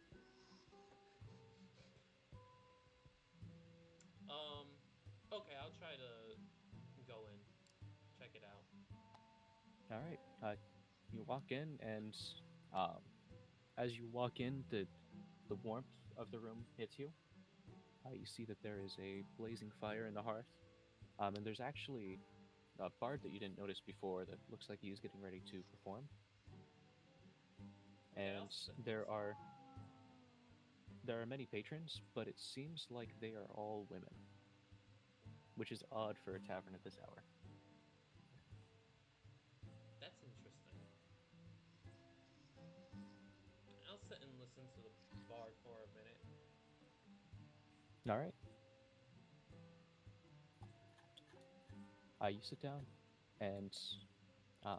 Um, okay, I'll try to go in, check it out. All right. You walk in, and um, as you walk in, the warmth of the room hits you. You see that there is a blazing fire in the hearth, and there's actually a bard that you didn't notice before that looks like he is getting ready to perform. Okay, I'll And sit. there are many patrons, but it seems like they are all women, which is odd for a tavern at this hour. That's interesting. I'll sit and listen to the bard for a minute. All right. You sit down, and uh,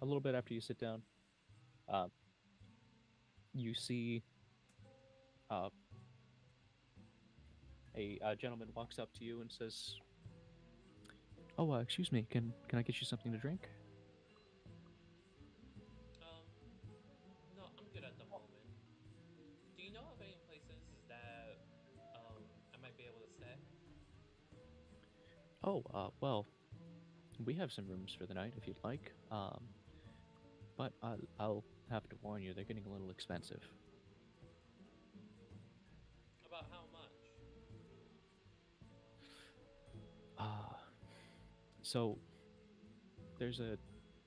a little bit after you sit down, uh, you see uh, A gentleman walks up to you and says, "Oh, excuse me. Can I get you something to drink?" Um, no, I'm good at the moment. Do you know of any places that I might be able to stay? Oh, well, we have some rooms for the night if you'd like. But I'll have to warn you, they're getting a little expensive. About how much? Uh, so there's a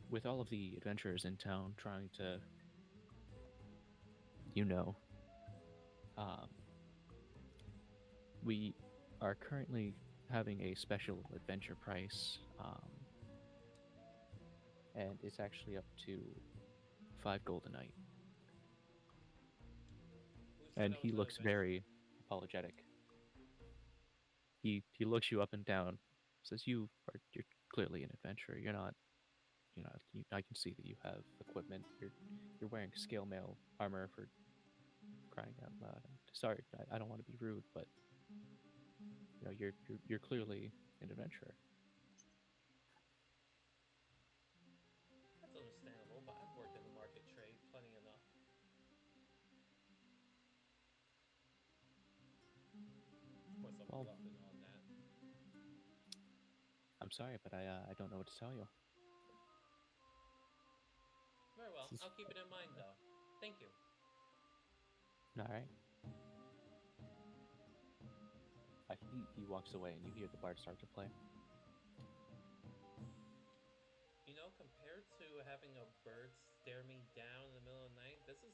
with all of the adventurers in town trying to, you know, um, we are currently having a special adventure price, and it's actually up to 5 gold a night. Who said And I was he an looks adventurer? very apologetic. He looks you up and down, says, You're clearly an adventurer. You're not, I can see that you have equipment. You're wearing scale mail armor, for crying out loud. I'm sorry, I don't want to be rude, but you're clearly an adventurer. That's understandable, but I've worked in the market trade plenty enough. Of course, I'm Well, bluffing on that. I'm sorry, but I don't know what to tell you. Very well. This is I'll keep it in mind, though. Thank you. all right. He walks away, and you hear the bard start to play. You know, compared to having a bird stare me down in the middle of the night, this is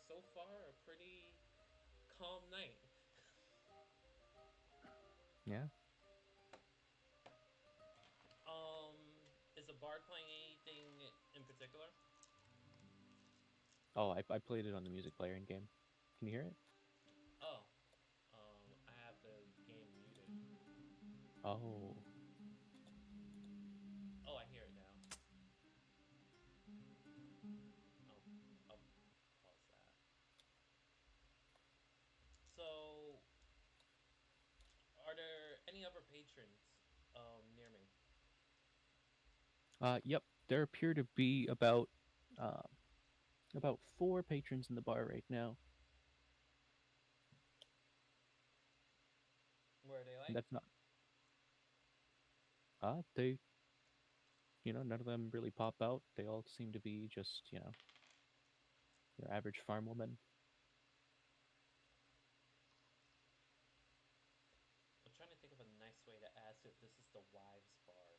so far a pretty calm night. Yeah. Um, is the bard playing anything in particular? Oh, I played it on the music player in game. Can you hear it? Oh, I have the game muted. Oh, Oh, I hear it now. I'll pause that. So, are there any other patrons near me? yep. There appear to be uh, about 4 patrons in the bar right now. Where are they And like? that's not. They, none of them really pop out. They all seem to be just, your average farm woman. I'm trying to think of a nice way to ask if this is the wives' bar.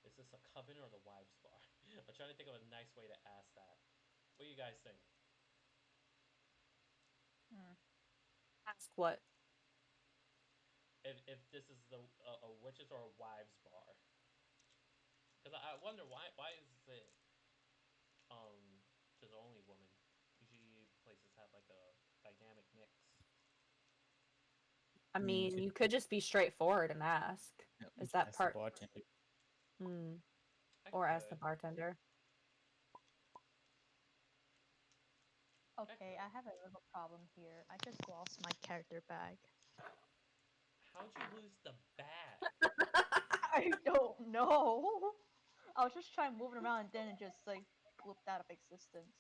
Is this a coven or the wives' bar? I'm trying to think of a nice way to ask that. What do you guys think? Ask what? If this is a witches or a wives' bar? Because I wonder why is it there's only women. Usually places have like a dynamic mix. I mean, you mean, could you could just be straightforward and ask. Is that ask the part? bartender. Hmm. I Or ask the could. bartender. Okay, I have a little problem here. I just lost my character bag. How'd you lose the bag? I don't know. I was just trying moving around and then it just like flipped out of existence.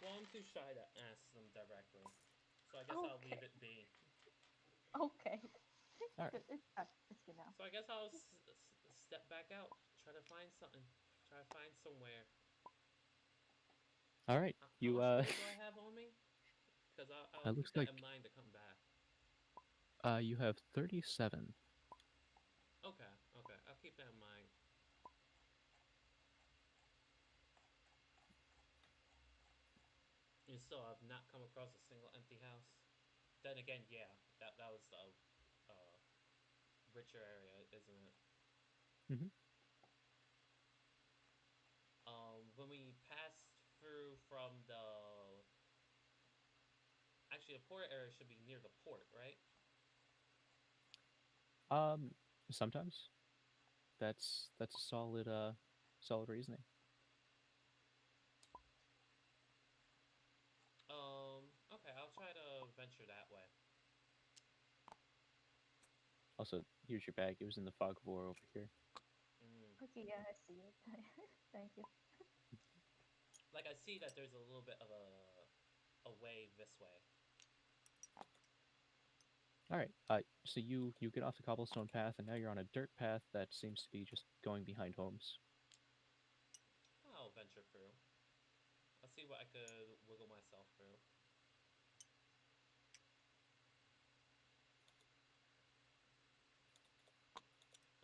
Well, I'm too shy to ask them directly, so I guess I'll leave it be. Okay. All right. It's good now. So I guess I'll step back out, try to find something, try to find somewhere. All right. How You much gold do I have on me? Because I'll it keep looks that like in mind to come back. you have 37. Okay, okay, I'll keep that in mind. And still, I've not come across a single empty house. Then again, yeah, that was the richer area, isn't it? Mm-hmm. When we passed through from the actually the port area should be near the port, right? Sometimes that's a solid reasoning. Okay, I'll venture that way. Also, here's your bag. It was in the fog of war over here. Mm. Okay, yeah, I see it. Thank you. Like I see that there's a little bit of a way this way. All right. So you get off the cobblestone path, and now you're on a dirt path that seems to be just going behind homes. I'll venture through. I'll see what I could wiggle myself through.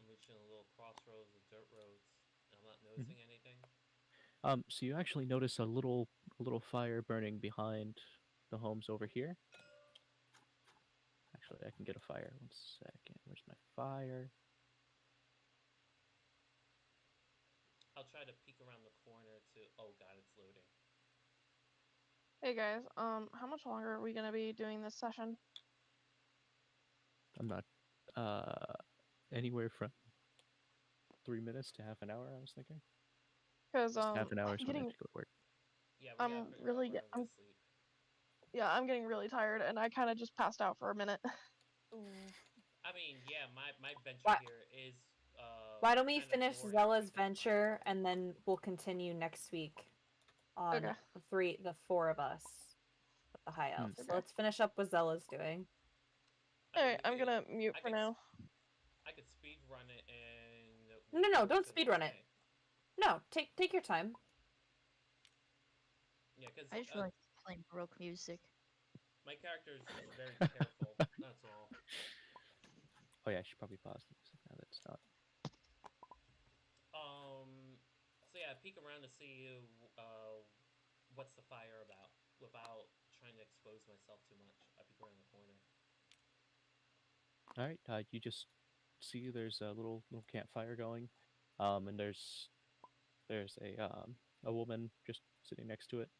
I'm reaching a little crossroads of dirt roads, and I'm not noticing anything. So you actually notice a little fire burning behind the homes over here. Actually, I can get a fire. 1 second. Where's my fire? I'll try to peek around the corner to. Oh god, it's loading. Hey guys, how much longer are we gonna be doing this session? I'm not. Anywhere from 3 minutes to half an hour. I was thinking. Because Half an hour I'm is when I getting, have to go to work. Yeah, we gotta I'm figure out really, where I'm gonna sleep. yeah, I'm getting really tired, and I kind of just passed out for a minute. Ooh. I mean, yeah, my venture Why- here is Why don't we kinda finish boring. Zella's venture and then we'll continue next week on Okay. the four of us, with the high elves. So Okay. let's finish up what Zella's doing. I mean, Alright, I'm gonna mute I for could now. I could speed run it and. No, go don't to the speedrun next it. day. No, take your time. Yeah, because I just realized he's playing Baroque music. my character is just very careful. That's all. Oh yeah, I should probably pause the music now that it's not. So yeah, peek around to see what's the fire about without trying to expose myself too much. I peek around the corner. All right. You just see there's a little campfire going, and there's a woman just sitting next to it.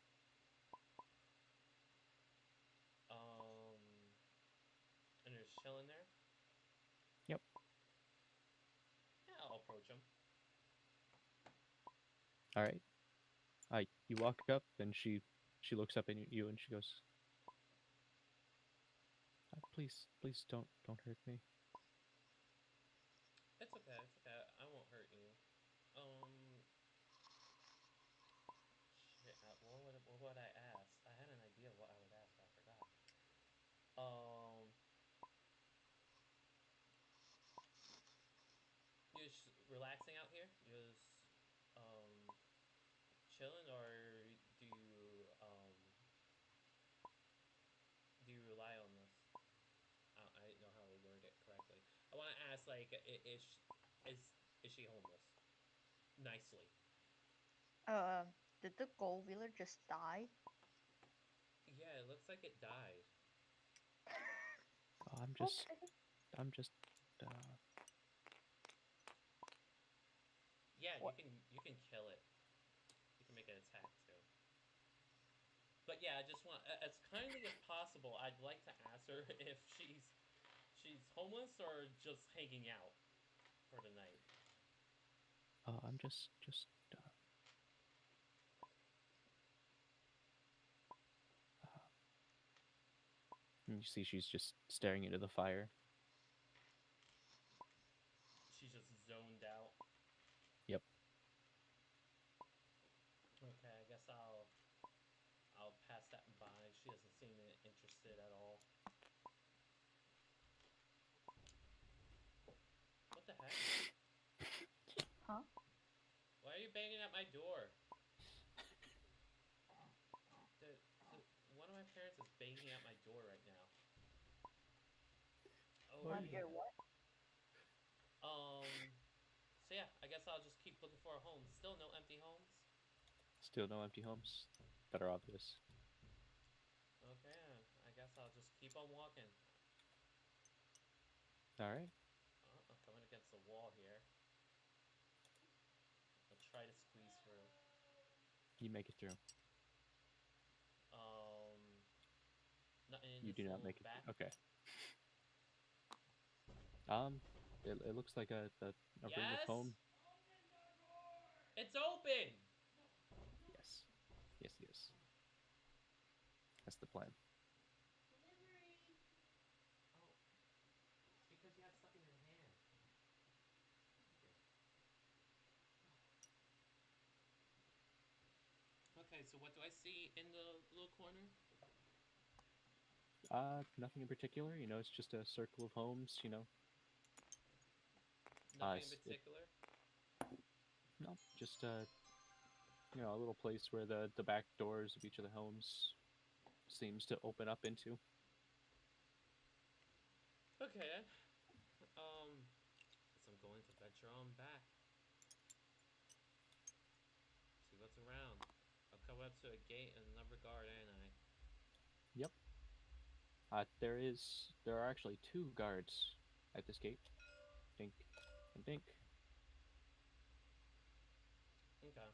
And there's chilling there. Yep. Yeah, I'll approach him. All right. You walk up, and she looks up at you, and she goes, please don't hurt me. It's okay. It's okay. I won't hurt you. Shit. What would I ask? I had an idea of what I would ask, but I forgot. You just relaxing out here? You just chilling, or do you rely on this? I don't know how to word it correctly. I want to ask, like, is she homeless? Nicely. Did the gold wheeler just die? Yeah, it looks like it died. Oh, I'm just. Yeah, What? you can kill it. You can make it attack too. But yeah, I just want, as kindly as possible, I'd like to ask her if she's homeless or just hanging out for the night. I'm just. And you see she's just staring into the fire. She's just zoned out. Yep. Okay, I guess I'll pass that by. She doesn't seem interested at all. What the heck? Huh? Why are you banging at my door? One of my parents is banging at my door right now. Oh. Why? Your what? So yeah, I guess I'll just keep looking for a home. Still no empty homes. Still no empty homes that are obvious. Okay, I guess I'll just keep on walking. All right. I'm coming against the wall here. I'll try to squeeze through. You make it through. Nothing in You this do not little make it. back. Okay. It looks like a room with Yes? home. It's open. Yes. Yes. That's the plan. Okay, so what do I see in the little corner? Nothing in particular. You know, it's just a circle of homes. You know, Nothing in s- particular. no, just you know, a little place where the back doors of each of the homes seems to open up into. Okay. So I'm going to venture on back. See what's around. I'll come up to a gate in another guard, ain't I? Yep. There are actually two guards at this gate. Dink and dink. Okay.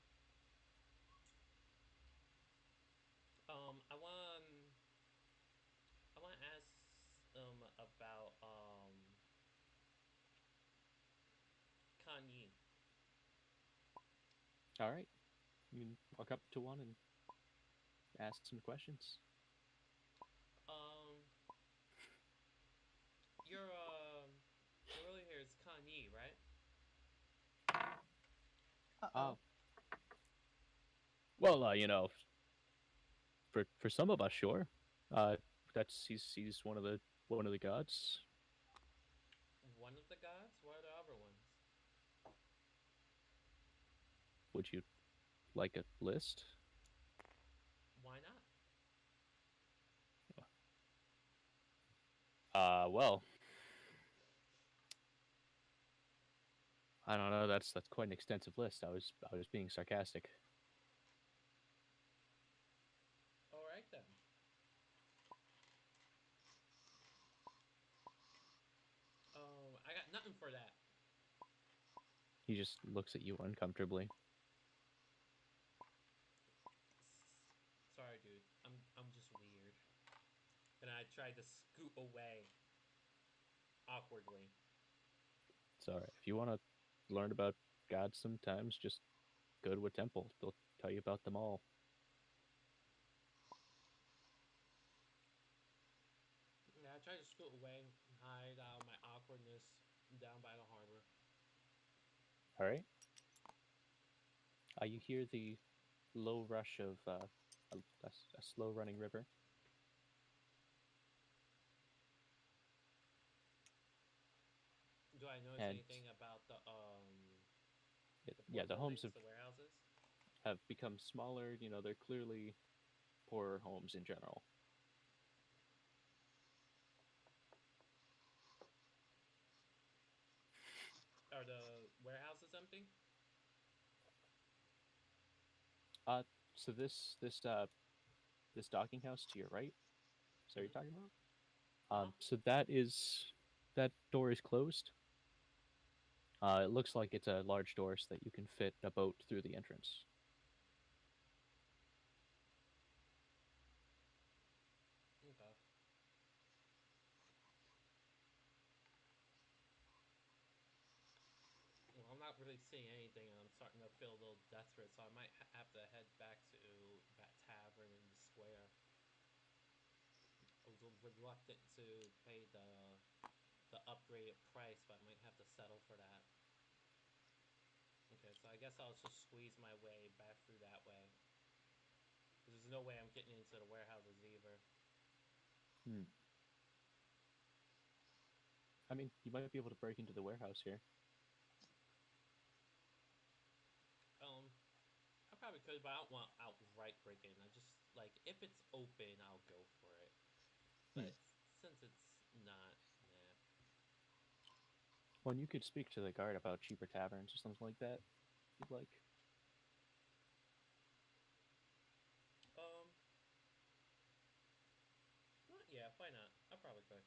I want to ask about Kanye. All right. You can walk up to one and ask some questions. Um, your really here is Kanye, right? Uh-oh. Well, you know, for some of us, sure. That's he's one of the gods. One of the gods. What are the other ones? Would you like a list? Why not? Well, I don't know. That's quite an extensive list. I was being sarcastic. All right then. I got nothing for that. He just looks at you uncomfortably. Sorry, dude. I'm just weird. And I tried to scoot away awkwardly. It's all right. If you want to learn about gods, sometimes just go to a temple. They'll tell you about them all. Yeah, I tried to scoot away, hide out my awkwardness down by the harbor. All right. You hear the low rush of a slow running river. Do I notice And anything about the yeah, port the homes buildings, the warehouses? have become smaller. You know, they're clearly poorer homes in general. Are the warehouses empty? Uh, so this docking house to your right. Is that what you're talking about? Uh-huh. So that door is closed. It looks like it's a large door so that you can fit a boat through the entrance. Okay. Well, I'm not really seeing anything, and I'm starting to feel a little desperate, so I might have to head back to that tavern in the square. I was reluctant to pay the upgraded price, but I might have to settle for that. Okay, so I guess I'll just squeeze my way back through that way. Because there's no way I'm getting into the warehouses either. Hmm. I mean, you might be able to break into the warehouse here. I probably could, but I don't want outright break in. I just, like, if it's open, I'll go for it. But since it's not, nah. Well, and you could speak to the guard about cheaper taverns or something like that. If you'd like. Um, yeah, why not? I probably could.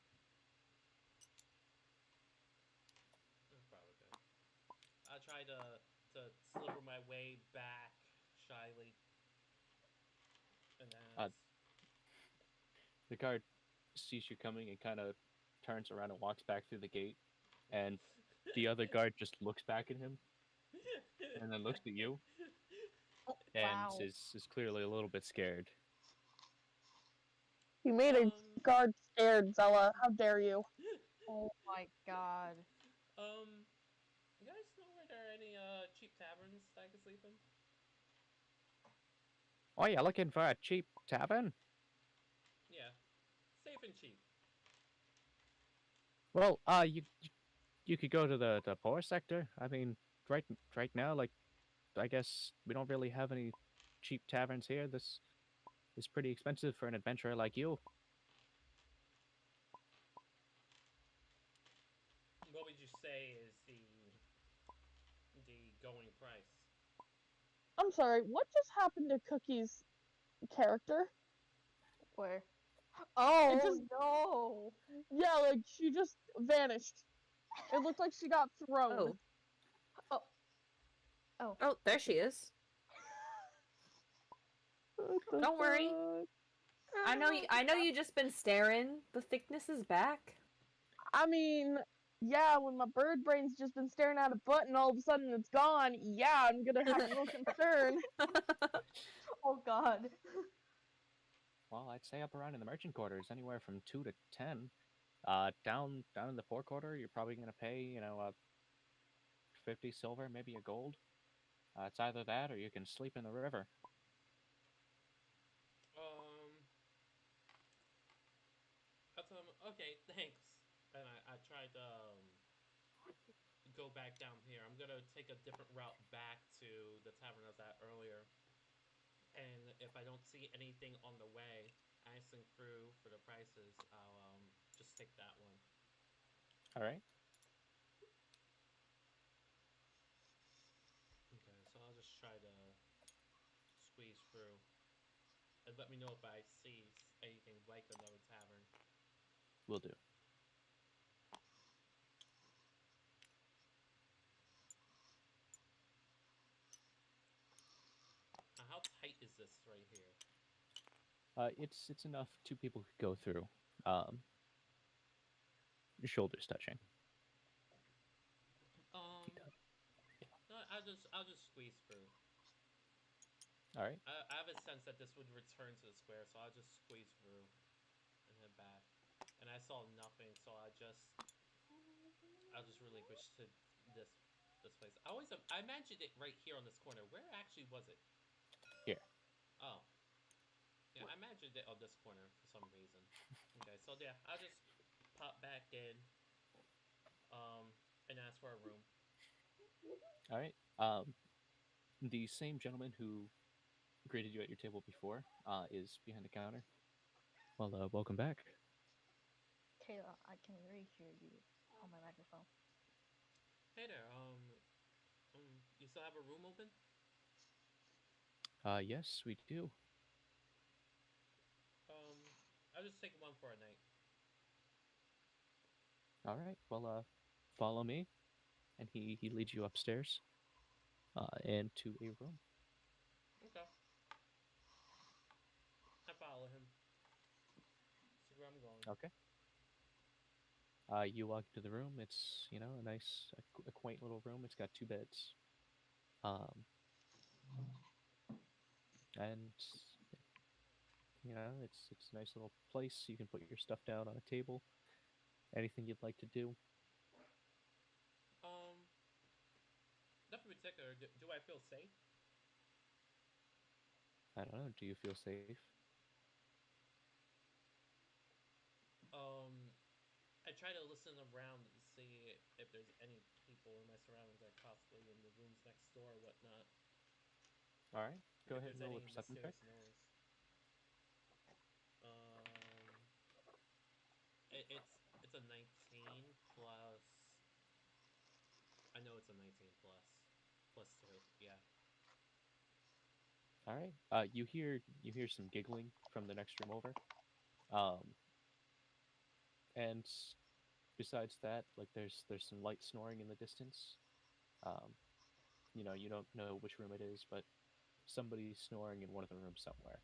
I probably could. I try to slither my way back shyly, and Uh, as the guard sees you coming and kind of turns around and walks back through the gate, and the other guard just looks back at him and then looks at you and Wow. is clearly a little bit scared. You made a guard scared, Zella. How dare you? Oh my god. you guys know where there are any cheap taverns that I could sleep in? Oh, you looking for a cheap tavern? Yeah, safe and cheap. Well, you could go to the poor sector. I mean, right now, like, I guess we don't really have any cheap taverns here. This is pretty expensive for an adventurer like you. What would you say is the going price? I'm sorry, what just happened to Cookie's character? Where? It Oh just, no! yeah, like she just vanished. It looked like she got thrown. Oh, Oh. Oh. oh, there she is. What the Don't worry. fuck? I know you just been staring. The thickness is back. I mean, yeah, when my bird brain's just been staring at a butt and all of a sudden it's gone, yeah, I'm gonna have a little concern. Oh god. Well, I'd say up around in the merchant quarters, anywhere from 2 to 10. Down in the poor quarter, you're probably gonna pay, 50 silver, maybe a gold. It's either that or you can sleep in the river. Um, I told him, okay, thanks. And I tried to go back down here. I'm gonna take a different route back to the tavern I was at earlier. And if I don't see anything on the way, asking crew for the prices, I'll just take that one. All right. Okay, so I'll just try to squeeze through. And let me know if I see anything like another tavern. Will do. Now, how tight is this right here? It's enough two people could go through. Um, your shoulders touching. Um, no, I'll just squeeze through. All right. I have a sense that this would return to the square, so I'll just squeeze through and head back. And I saw nothing, so I'll just relinquish to this place. I imagined it right here on this corner. Where actually was it? Here. Oh, yeah, I imagined it on this corner for some reason. Okay, so yeah, I'll just pop back in, and ask for a room. All right. The same gentleman who greeted you at your table before is behind the counter. Well, welcome back. Kayla, I can really hear you on my microphone. Hey there, you still have a room open? Yes, we do. I'll just take one for a night. All right. Well, follow me, and he leads you upstairs, and to a room. Okay. I follow him. See where I'm going. Okay. You walk into the room. It's a nice, a quaint little room. It's got two beds, and it's a nice little place. You can put your stuff down on a table. Anything you'd like to do. Um, Nothing particular. Do I feel safe? I don't know. Do you feel safe? I try to listen around and see if there's any people in my surroundings, like possibly in the rooms next door or whatnot. All right. Go If ahead there's and roll a any perception check. mysterious noise. It's a 19 plus. I know it's a 19 plus 2. Yeah. All right. You hear some giggling from the next room over. And besides that, like there's some light snoring in the distance. Um, you don't know which room it is, but somebody's snoring in one of the rooms somewhere.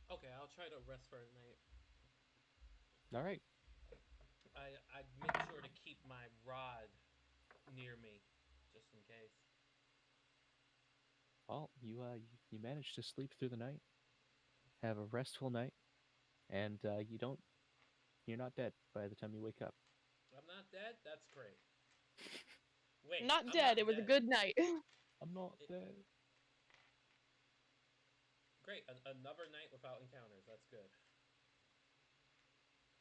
Okay, I'll try to rest for a night. All right. I make sure to keep my rod near me, just in case. Well, you managed to sleep through the night, have a restful night, and you're not dead by the time you wake up. I'm not dead. That's great. Wait, Not I'm dead, not it was a dead. good night. I'm not It- dead. Great, another night without encounters. That's good.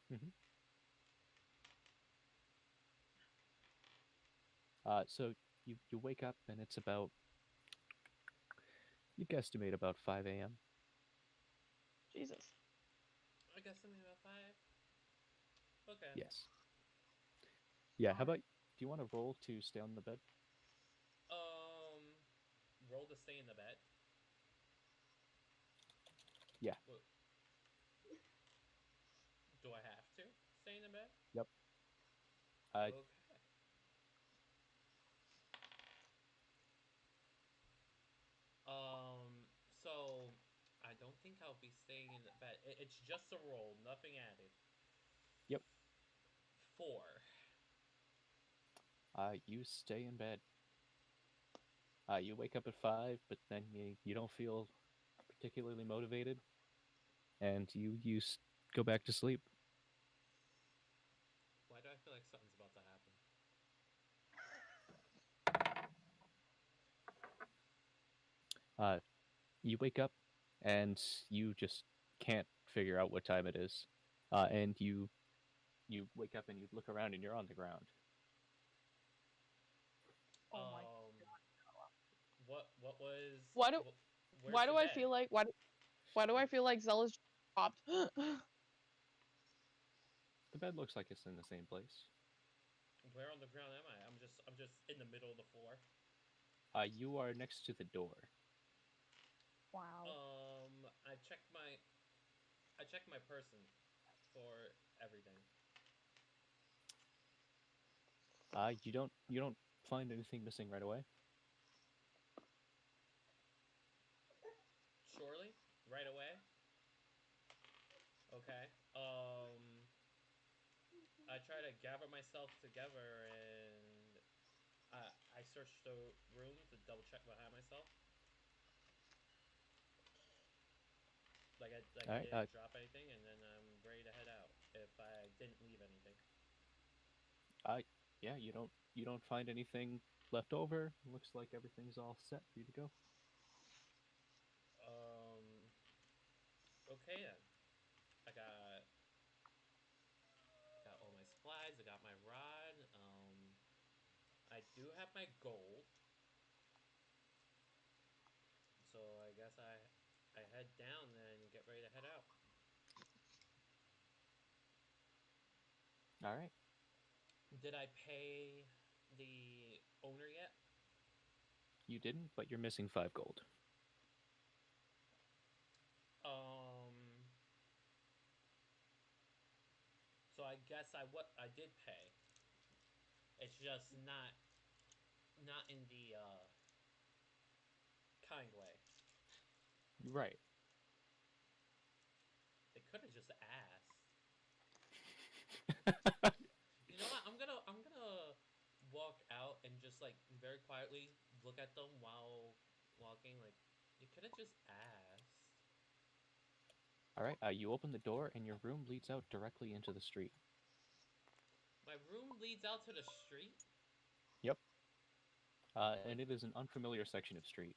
Hmm. So you wake up and it's about, you guesstimate about 5 a.m. Jesus. I guess something about 5. Okay. Yes. Yeah. How Alright. about, do you want to roll to stay on the bed? Um, roll to stay in the bed. Yeah. What, do I have to stay in the bed? Yep. Okay. So I don't think I'll be staying in the bed. It's just a roll, nothing added. Yep. 4. You stay in bed. You wake up at 5, but then you don't feel particularly motivated, and you go back to sleep. Why do I feel like something's about to happen? You wake up, and you just can't figure out what time it is. And you wake up and you look around and you're on the ground. Oh my What was? Why do Where's why the do I bed? feel like why do I feel like Zella's dropped? The bed looks like it's in the same place. Where on the ground am I? I'm just in the middle of the floor. You are next to the door. wow. I checked my person for everything. You don't find anything missing right away. Surely, right away. Okay. I try to gather myself together and I search the room to double check behind myself. Like All I right. didn't drop anything, and then I'm ready to head out if I didn't leave anything. Yeah, you don't find anything left over. Looks like everything's all set for you to go. Um. Okay then. I got all my supplies. I got my rod. I do have my gold. So I guess I head down then and get ready to head out. All right. Did I pay the owner yet? You didn't, but you're missing 5 gold. Um. So I guess I did pay. It's just not in the kind way. Right. They could have just asked. You know what? I'm gonna walk out and just like very quietly look at them while walking. Like you could have just asked. All right. You open the door and your room leads out directly into the street. My room leads out to the street. Yep. And it is an unfamiliar section of street.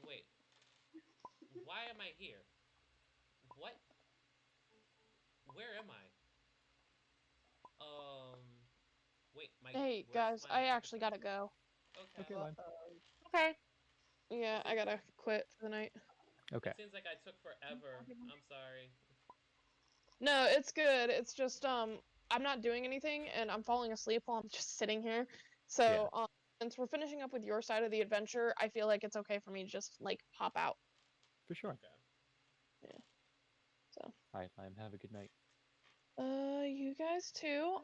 Wait, why am I here? What? Where am I? Um, wait, Hey where's guys, my I actually avatar? gotta go. Okay. Okay, Lime. Okay. Yeah, I gotta quit for the night. Okay. It seems like I took forever. I'm sorry. No, it's good. It's just I'm not doing anything and I'm falling asleep while I'm just sitting here. So since we're finishing up with your side of the adventure, I feel like it's okay for me to just like hop out. For sure. Okay. Yeah. So All right, Lime. Have a good night. you guys too.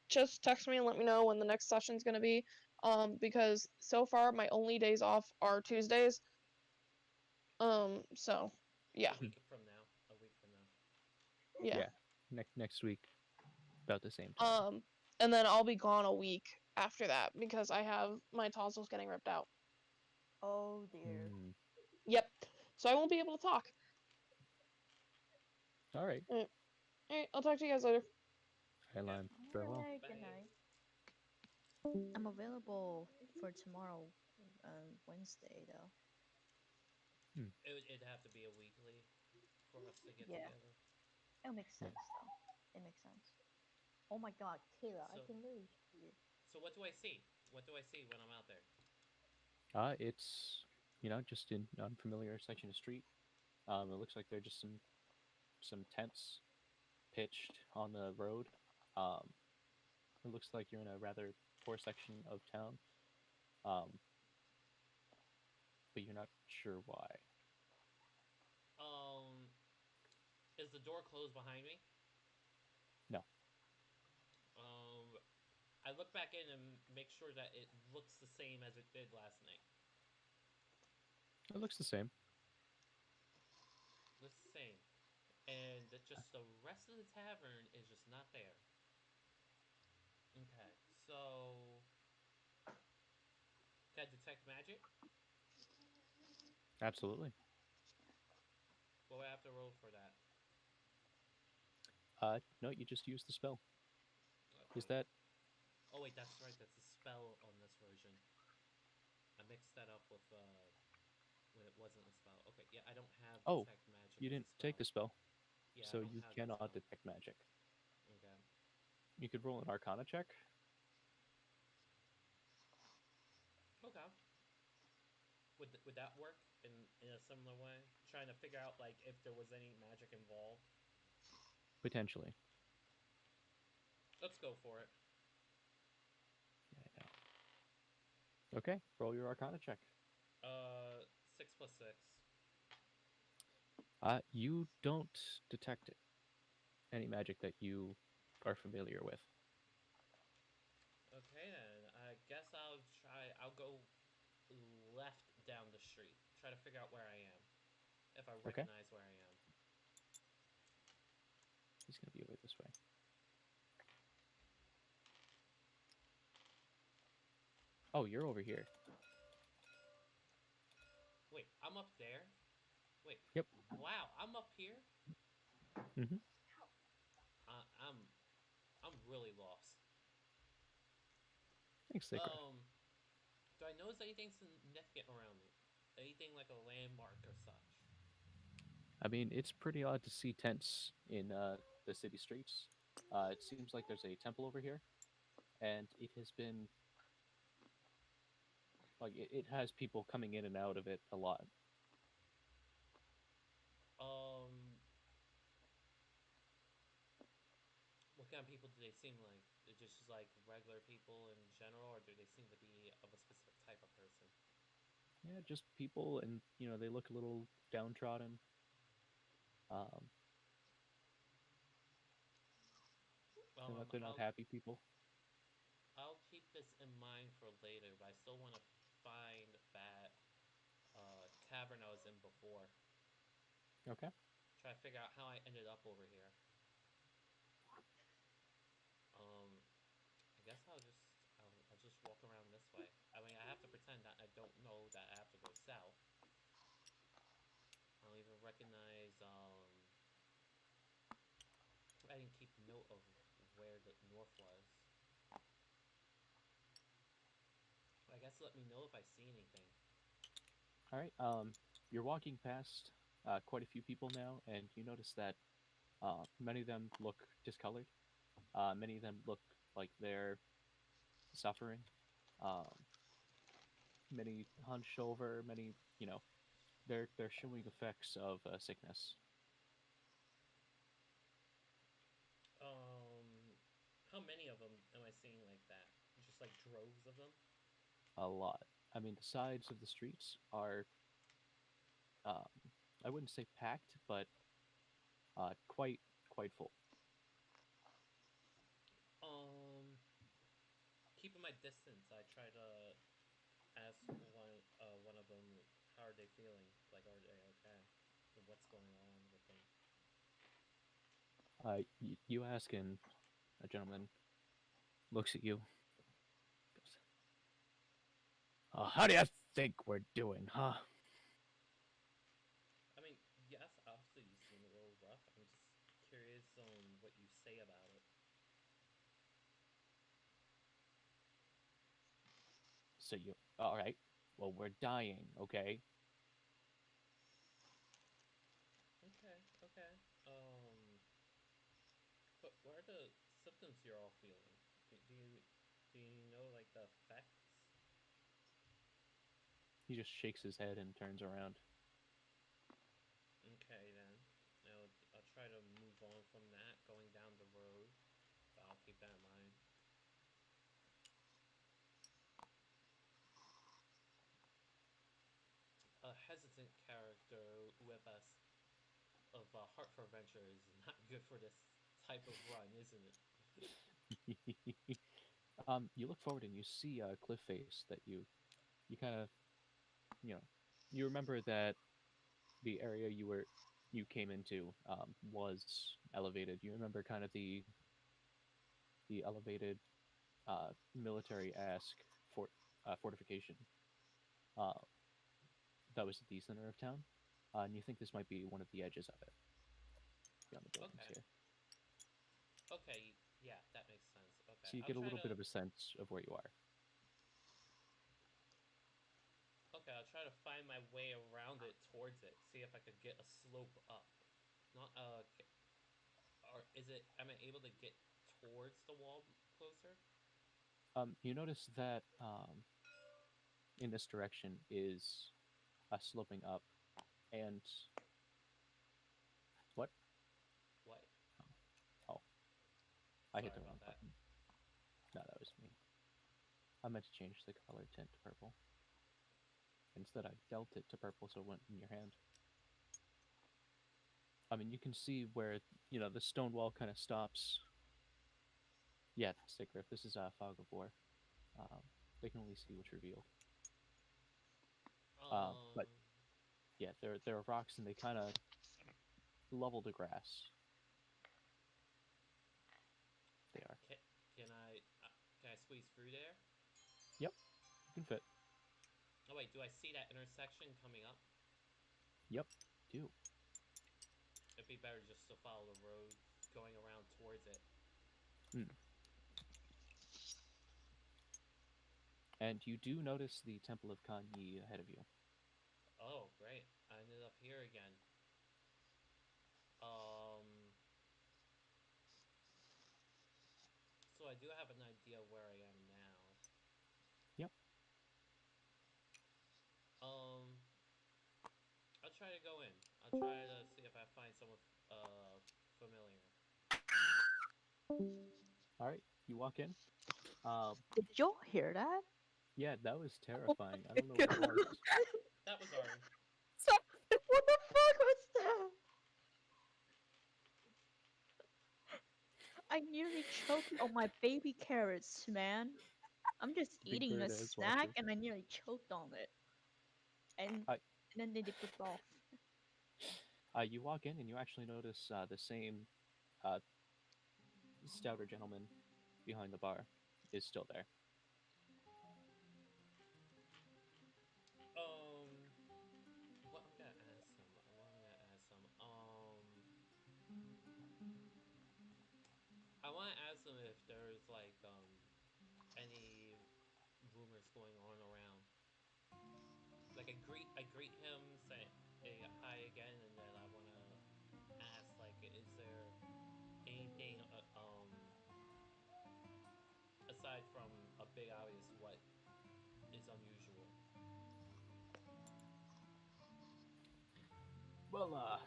Just text me and let me know when the next session's gonna be. Because so far my only days off are Tuesdays. So yeah. A week from now. A week from now. Yeah. Yeah. Next week, about the same time. And then I'll be gone a week after that because I have my tonsils getting ripped out. Oh dear. Yep. So I won't be able to talk. All right. All right. I'll talk to you guys later. Hey, Lime. Farewell. Alright, good Bye. night. I'm available for tomorrow Wednesday though. It'd have to be a weekly for us to get Yeah. together. It makes sense though. It makes sense. Oh my God, Kayla, I So- can literally see it. So what do I see? What do I see when I'm out there? It's just an unfamiliar section of street. It looks like there are just some tents pitched on the road. It looks like you're in a rather poor section of town, but you're not sure why. Is the door closed behind me? No. I look back in and make sure that it looks the same as it did last night. It looks the same. Looks the same. And just the rest of the tavern is just not there. Okay, so can I detect magic? Absolutely. What do I have to roll for that? No, you just use the spell. Is Okay. that Oh wait, that's right. That's a spell on this version. I mixed that up with when it wasn't a spell. Okay, yeah, I don't have Oh, detect magic. you as a didn't take the spell, Yeah, so I don't you have that cannot spell. detect magic. Okay. You could roll an Arcana check. Okay. Would that work in a similar way? Trying to figure out like if there was any magic involved. Potentially. Let's go for it. Yeah, I know. Okay, roll your Arcana check. 6 plus 6. You don't detect any magic that you are familiar with. Okay then. I guess I'll try. I'll go left down the street. Try to figure out where I am. If I Okay. recognize where I am. He's gonna be over this way. Oh, you're over here. Wait, I'm up there? Wait. Yep. Wow, I'm up here? Mm-hmm. I'm really lost. Thanks, Sacred. Do I notice anything significant around me? Anything like a landmark or such? I mean, it's pretty odd to see tents in the city streets. It seems like there's a temple over here, and it has been like it has people coming in and out of it a lot. What kind of people do they seem like? They're just like regular people in general, or do they seem to be of a specific type of person? Yeah, just people, and they look a little downtrodden. Um, they're not happy people. I'll keep this in mind for later, but I still want to find that tavern I was in before. Okay. Try to figure out how I ended up over here. I guess I'll just walk around this way. I mean, I have to pretend that I don't know that I have to go south. I don't even recognize. I didn't keep note of where the north was. I guess let me know if I see anything. All right. You're walking past quite a few people now, and you notice that many of them look discolored. Many of them look like they're suffering. Um, many hunched over. Many, they're showing effects of sickness. How many of them am I seeing like that? Just like droves of them? A lot. I mean, the sides of the streets are, um, I wouldn't say packed, but quite full. Keeping my distance, I try to ask one of them, how are they feeling? Like, are they okay? And what's going on with them? You ask, and a gentleman looks at you. Goes, how do you think we're doing, huh? I mean, yes, obviously you seem a little rough. I'm just curious on what you say about it. So all right. Well, we're dying, okay? Okay, okay. But what are the symptoms you're all feeling? Do you know like the effects? He just shakes his head and turns around. Okay then. I'll try to move on from that, going down the road. But I'll keep that in mind. A hesitant character with us of Heart for Adventure is not good for this type of run, isn't it? You look forward and you see a cliff face that you kind of, you know, you remember that the area you came into was elevated. You remember kind of the elevated military-esque fortification uh, that was at the center of town, and you think this might be one of the edges of it beyond the buildings Okay. here. Okay, yeah, that makes sense. Okay, So you I'll get a try little bit to. of a sense of where you are. Okay, I'll try to find my way around it towards it. See if I could get a slope up. Not or is it? Am I able to get towards the wall closer? You notice that in this direction is sloping up, and what? What? Oh, I hit Sorry the about wrong that. button. No, that was me. I meant to change the color tint to purple. Instead, I dealt it to purple so it went in your hand. I mean, you can see where, the stone wall kind of stops. Yeah, that's it, Griff. This is Fog of War. Um, they can only see what's revealed. But Um. yeah, there are rocks and they kind of level the grass. They are. Can, can I? Can I squeeze through there? Yep, you can fit. Oh wait, do I see that intersection coming up? Yep, do. It'd be better just to follow the road going around towards it. Mm. And you do notice the Temple of Kanyi ahead of you. Oh, great. I ended up here again. Um, so I do have an idea where I am now. Yep. Um, I'll try to go in. I'll try to see if I find someone familiar. All right, you walk in. Um, Did y'all hear that? yeah, that was Oh terrifying. I my don't know what it God. was. That was Ari. Stop. What the fuck was that? I nearly choked on my baby carrots, man. I'm just Big eating a Bird as snack watches. and I nearly choked on it. And I and then they pooped off. You walk in and you actually notice the same uh, stouter gentleman behind the bar is still there. Um, what I'm gonna ask him? What I'm gonna ask him? I want to ask him if there's like any rumors going on around. Like I greet him, say hi again, and then I want to ask like, is there anything aside from a big obvious what is unusual? Well,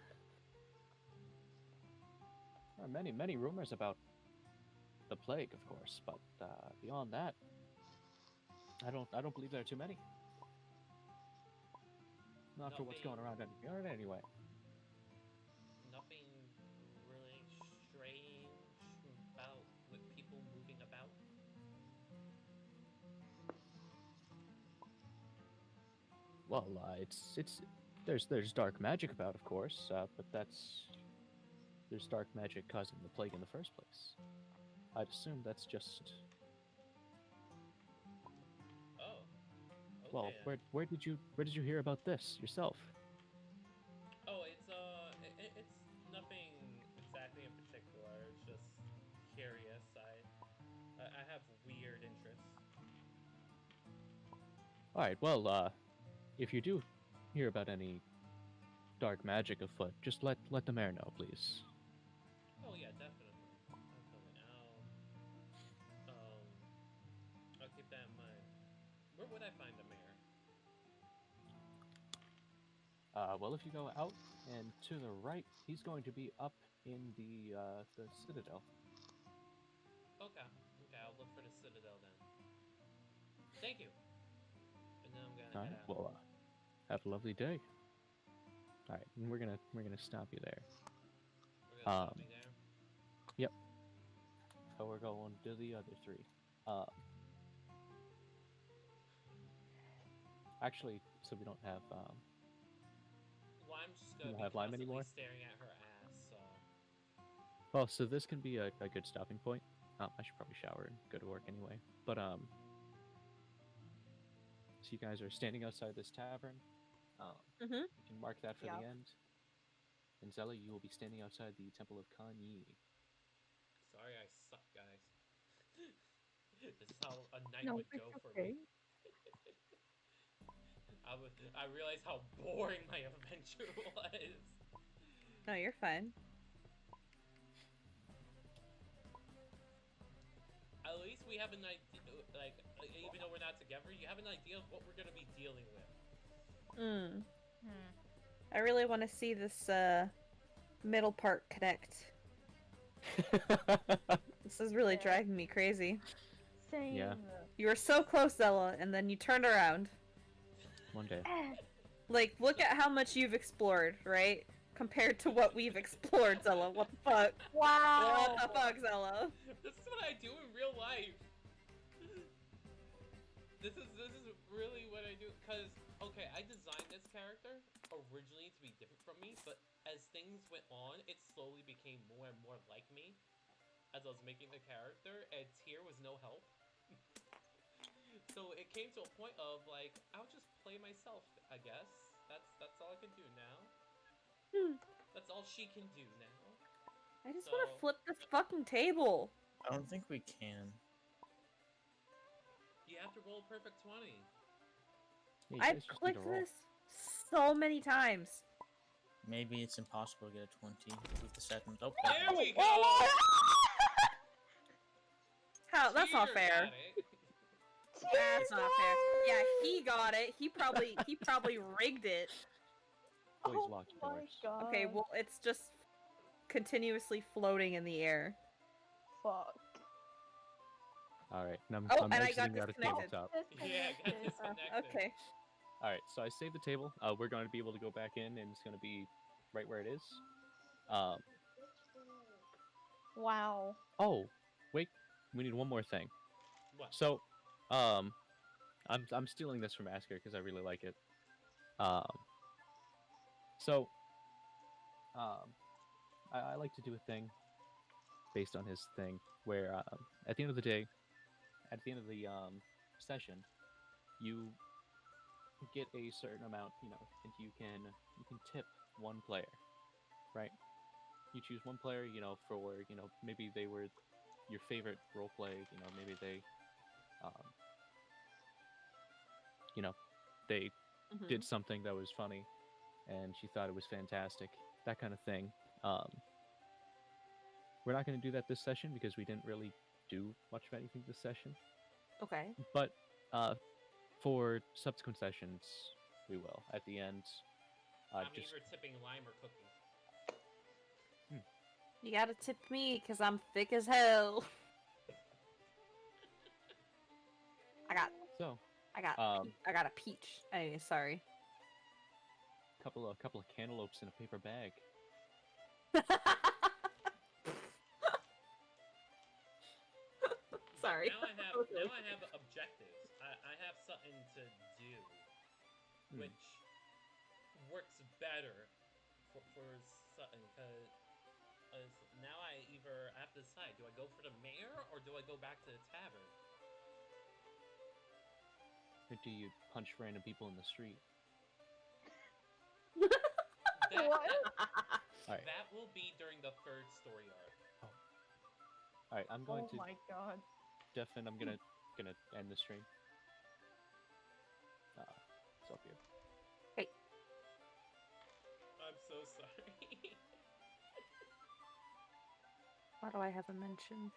there are many rumors about the plague, of course, but beyond that, I don't believe there are too many. Not for what's Nothing, going around anywhere anyway. nothing really strange about with people moving about. Well, it's there's dark magic about, of course, but there's dark magic causing the plague in the first place. I'd assume that's just Oh, well, okay then. where did you hear about this yourself? Oh, it's nothing exactly in particular. It's just curious. I have weird interests. All right. Well, if you do hear about any dark magic afoot, just let the mayor know, please. Oh yeah, definitely. Definitely. I'll keep that in mind. Where would I find the mayor? Well, if you go out and to the right, he's going to be up in the citadel. Okay. Okay, I'll look for the citadel then. Thank you. And then I'm All gonna right. head out. Well, have a lovely day. All right, and we're gonna stop you there. We're gonna stop me there. Yep. So we're going to the other three. Actually, so we don't have Well, I'm just we gonna don't be have Lime constantly anymore. staring at her ass, so. Well, so this can be a good stopping point. I should probably shower and go to work anyway. But so you guys are standing outside this tavern. Mhm. You can mark that for Yeah. the end. And Zella, you will be standing outside the Temple of Kanyi. Sorry, I suck, guys. This is how a night No, would it's go for okay. me. I realized how boring my adventure was. No, you're fine. At least we have an idea, like, even though we're not together, you have an idea of what we're gonna be dealing with. Hmm. Hmm. I really want to see this middle part connect. This is really Yeah. driving me crazy. Same. Yeah. You were so close, Zella, and then you turned around. One day. Like, look at how much you've explored, right? Compared to what we've explored, Zella. What the fuck? Wow. What the fuck, Zella? This is what I do in real life. This is really what I do. Cause okay, I designed this character originally to be different from me, but as things went on, it slowly became more and more like me. As I was making the character, and Tyr was no help. So it came to a point of like, I'll just play myself. I guess that's all I can do now. That's all she can do now. I just want So- to flip this fucking table. I don't think we can. You have to roll a perfect 20. Yeah, you I've guys just need to clicked roll. this so many times. Maybe it's impossible to get a 20 with the second. Oh, There perfect. we go. How? That's not Tyr fair. got it. That's not fair. Yeah, he got it. He probably rigged it. Please Oh lock my doors. god. Okay, well, it's just continuously floating in the air. Fuck. All right, and I'm Oh, and I got exiting out of disconnected. tabletop. Yeah, I got disconnected. Okay. All right, so I saved the table. We're going to be able to go back in, and it's going to be right where it is. Wow. Oh, wait, we need one more thing. What? So, I'm stealing this from Asker because I really like it. So, I like to do a thing based on his thing where at the end of the day, at the end of the session, you get a certain amount, and you can tip one player, right? You choose one player, for maybe they were your favorite role play, maybe they they did something that was funny and she thought it was fantastic, that kind of thing. We're not going to do that this session because we didn't really do much of anything this session, Okay. but for subsequent sessions we will at the end. I'm Just either tipping lime or cooking. You gotta tip me, because I'm thick as hell. I got a peach. Anyway, sorry. couple of cantaloupes in a paper bag. Sorry. Now I have objectives. I have something to do, which works better for something because now I either have to decide: do I go for the mayor or do I go back to the tavern? Or do you punch random people in the street? That, What? Alright. that will be during the third story arc. Alright, I'm going Oh to my god. Defen, I'm gonna end the stream. Sophia. I'm so sorry. Why do I have a mention?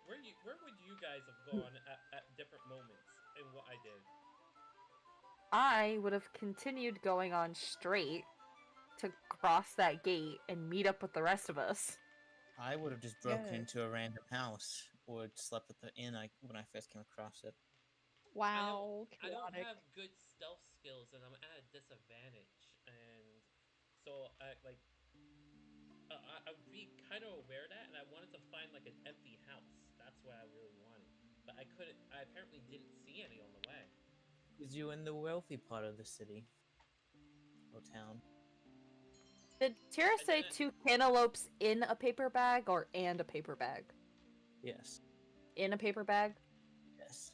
Where would you guys have gone at different moments in what I did? I would have continued going on straight to cross that gate and meet up with the rest of us. I would have just broken Yeah. into a random house or slept at the inn when I first came across it. Wow, I don't chaotic. have good stealth skills, and I'm at a disadvantage, and so I would be kind of aware of that, and I wanted to find like an empty house. That's what I really wanted, but I couldn't. I apparently didn't see any on the way. Because you're in the wealthy part of the city or town. Did Tira And say then 2 cantaloupes in a paper bag or and a paper bag? Yes. In a paper bag? Yes.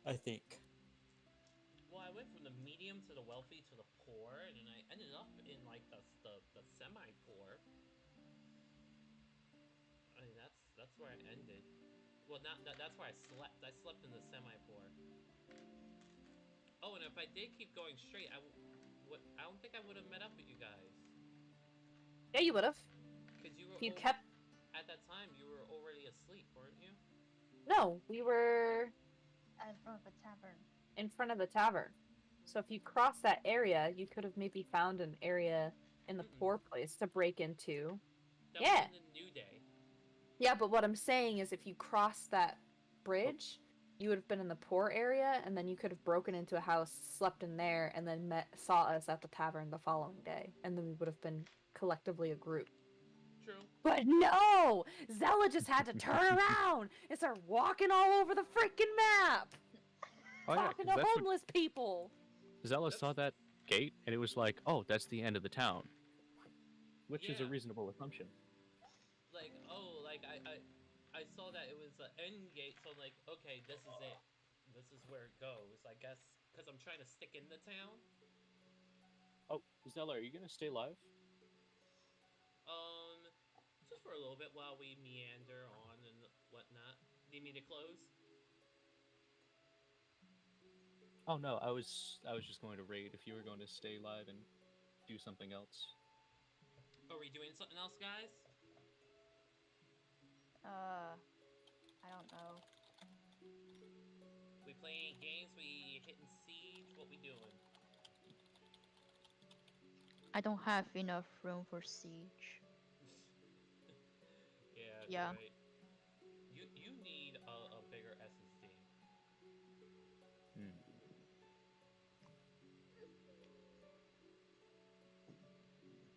I think. Well, I went from the medium to the wealthy to the poor, and then I ended up in like the semi poor. I mean, that's where I ended. Well, not that's where I slept. I slept in the semi poor. Oh, and if I did keep going straight, I don't think I would have met up with you guys. Yeah, you would have. Because you were If you kept... at that time you were already asleep, weren't you? No, we were In front of a tavern. in front of the tavern. So if you crossed that area, you could have maybe found an area in the poor place to break into. That Yeah. was in the New Day. Yeah, but what I'm saying is if you crossed that bridge, you would have been in the poor area, and then you could have broken into a house, slept in there, and then saw us at the tavern the following day. And then we would have been collectively a group. True. But no! Zella just had to turn around and start walking all over the freaking map! Oh, yeah, Talking 'cause to that's what homeless people! Zella saw that gate, and it was like, oh, that's the end of the town. Which is a Yeah. reasonable assumption. Like, oh, like I saw that it was an end gate, so I'm like, okay, this is it. This is where it goes, I guess, because I'm trying to stick in the town. Oh, Zella, are you gonna stay live? Just for a little bit while we meander on and whatnot. Need me to close? Oh no, I was just going to raid if you were going to stay live and do something else. Are we doing something else, guys? I don't know. We playing games? We hitting siege? What we doing? I don't have enough room for siege. Yeah, Yeah. right. You need a bigger SSD.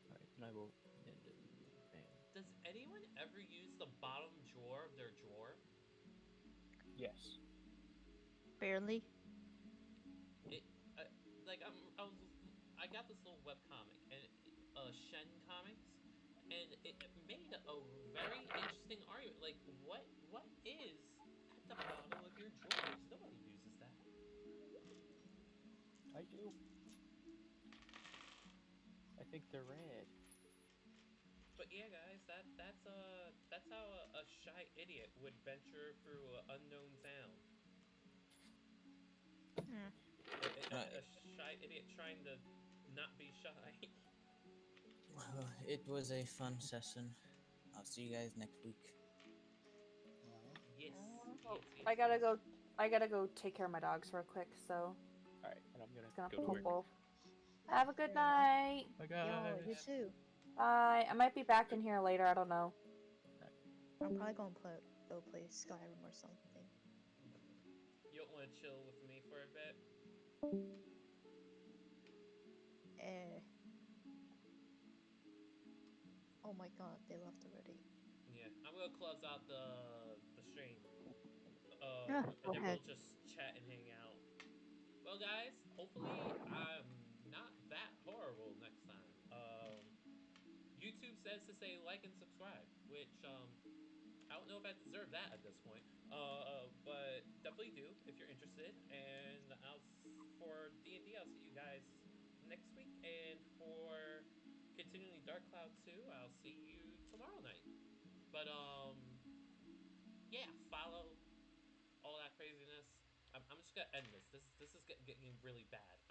Alright, then I will end it. Bam. Does anyone ever use the bottom drawer of their drawer? Yes. Barely. It, like I got this little web comic and Shen Comics, and it made a very interesting argument. Like, what is at the bottom of your drawers? Nobody uses that. I do. I think they're red. But yeah, guys, that's how a shy idiot would venture through an unknown town. A shy idiot trying to not be shy. Well, it was a fun session. I'll see you guys next week. Yes. Oh, yes, I gotta yes. I gotta go take care of my dogs real quick, so Alright, and I'm I'm gonna gonna go to work. pull. Have a good Fair enough. night. Bye Yo, guys. you too. Bye. I might be back in here later, I don't know. I'm probably gonna go play Skyrim or something. You don't want to chill with me for a bit? Oh my god, they left already. Yeah, I'm gonna close out the stream. Yeah, And go then ahead. we'll just chat and hang out. Well, guys, hopefully I'm not that horrible next time. YouTube says to say like and subscribe, which I don't know if I deserve that at this point. But definitely do if you're interested. And for D&D, I'll see you guys next week. And for continuing Dark Cloud 2, I'll see you tomorrow night. But yeah, follow all that craziness. I'm just gonna end this. This is getting really bad.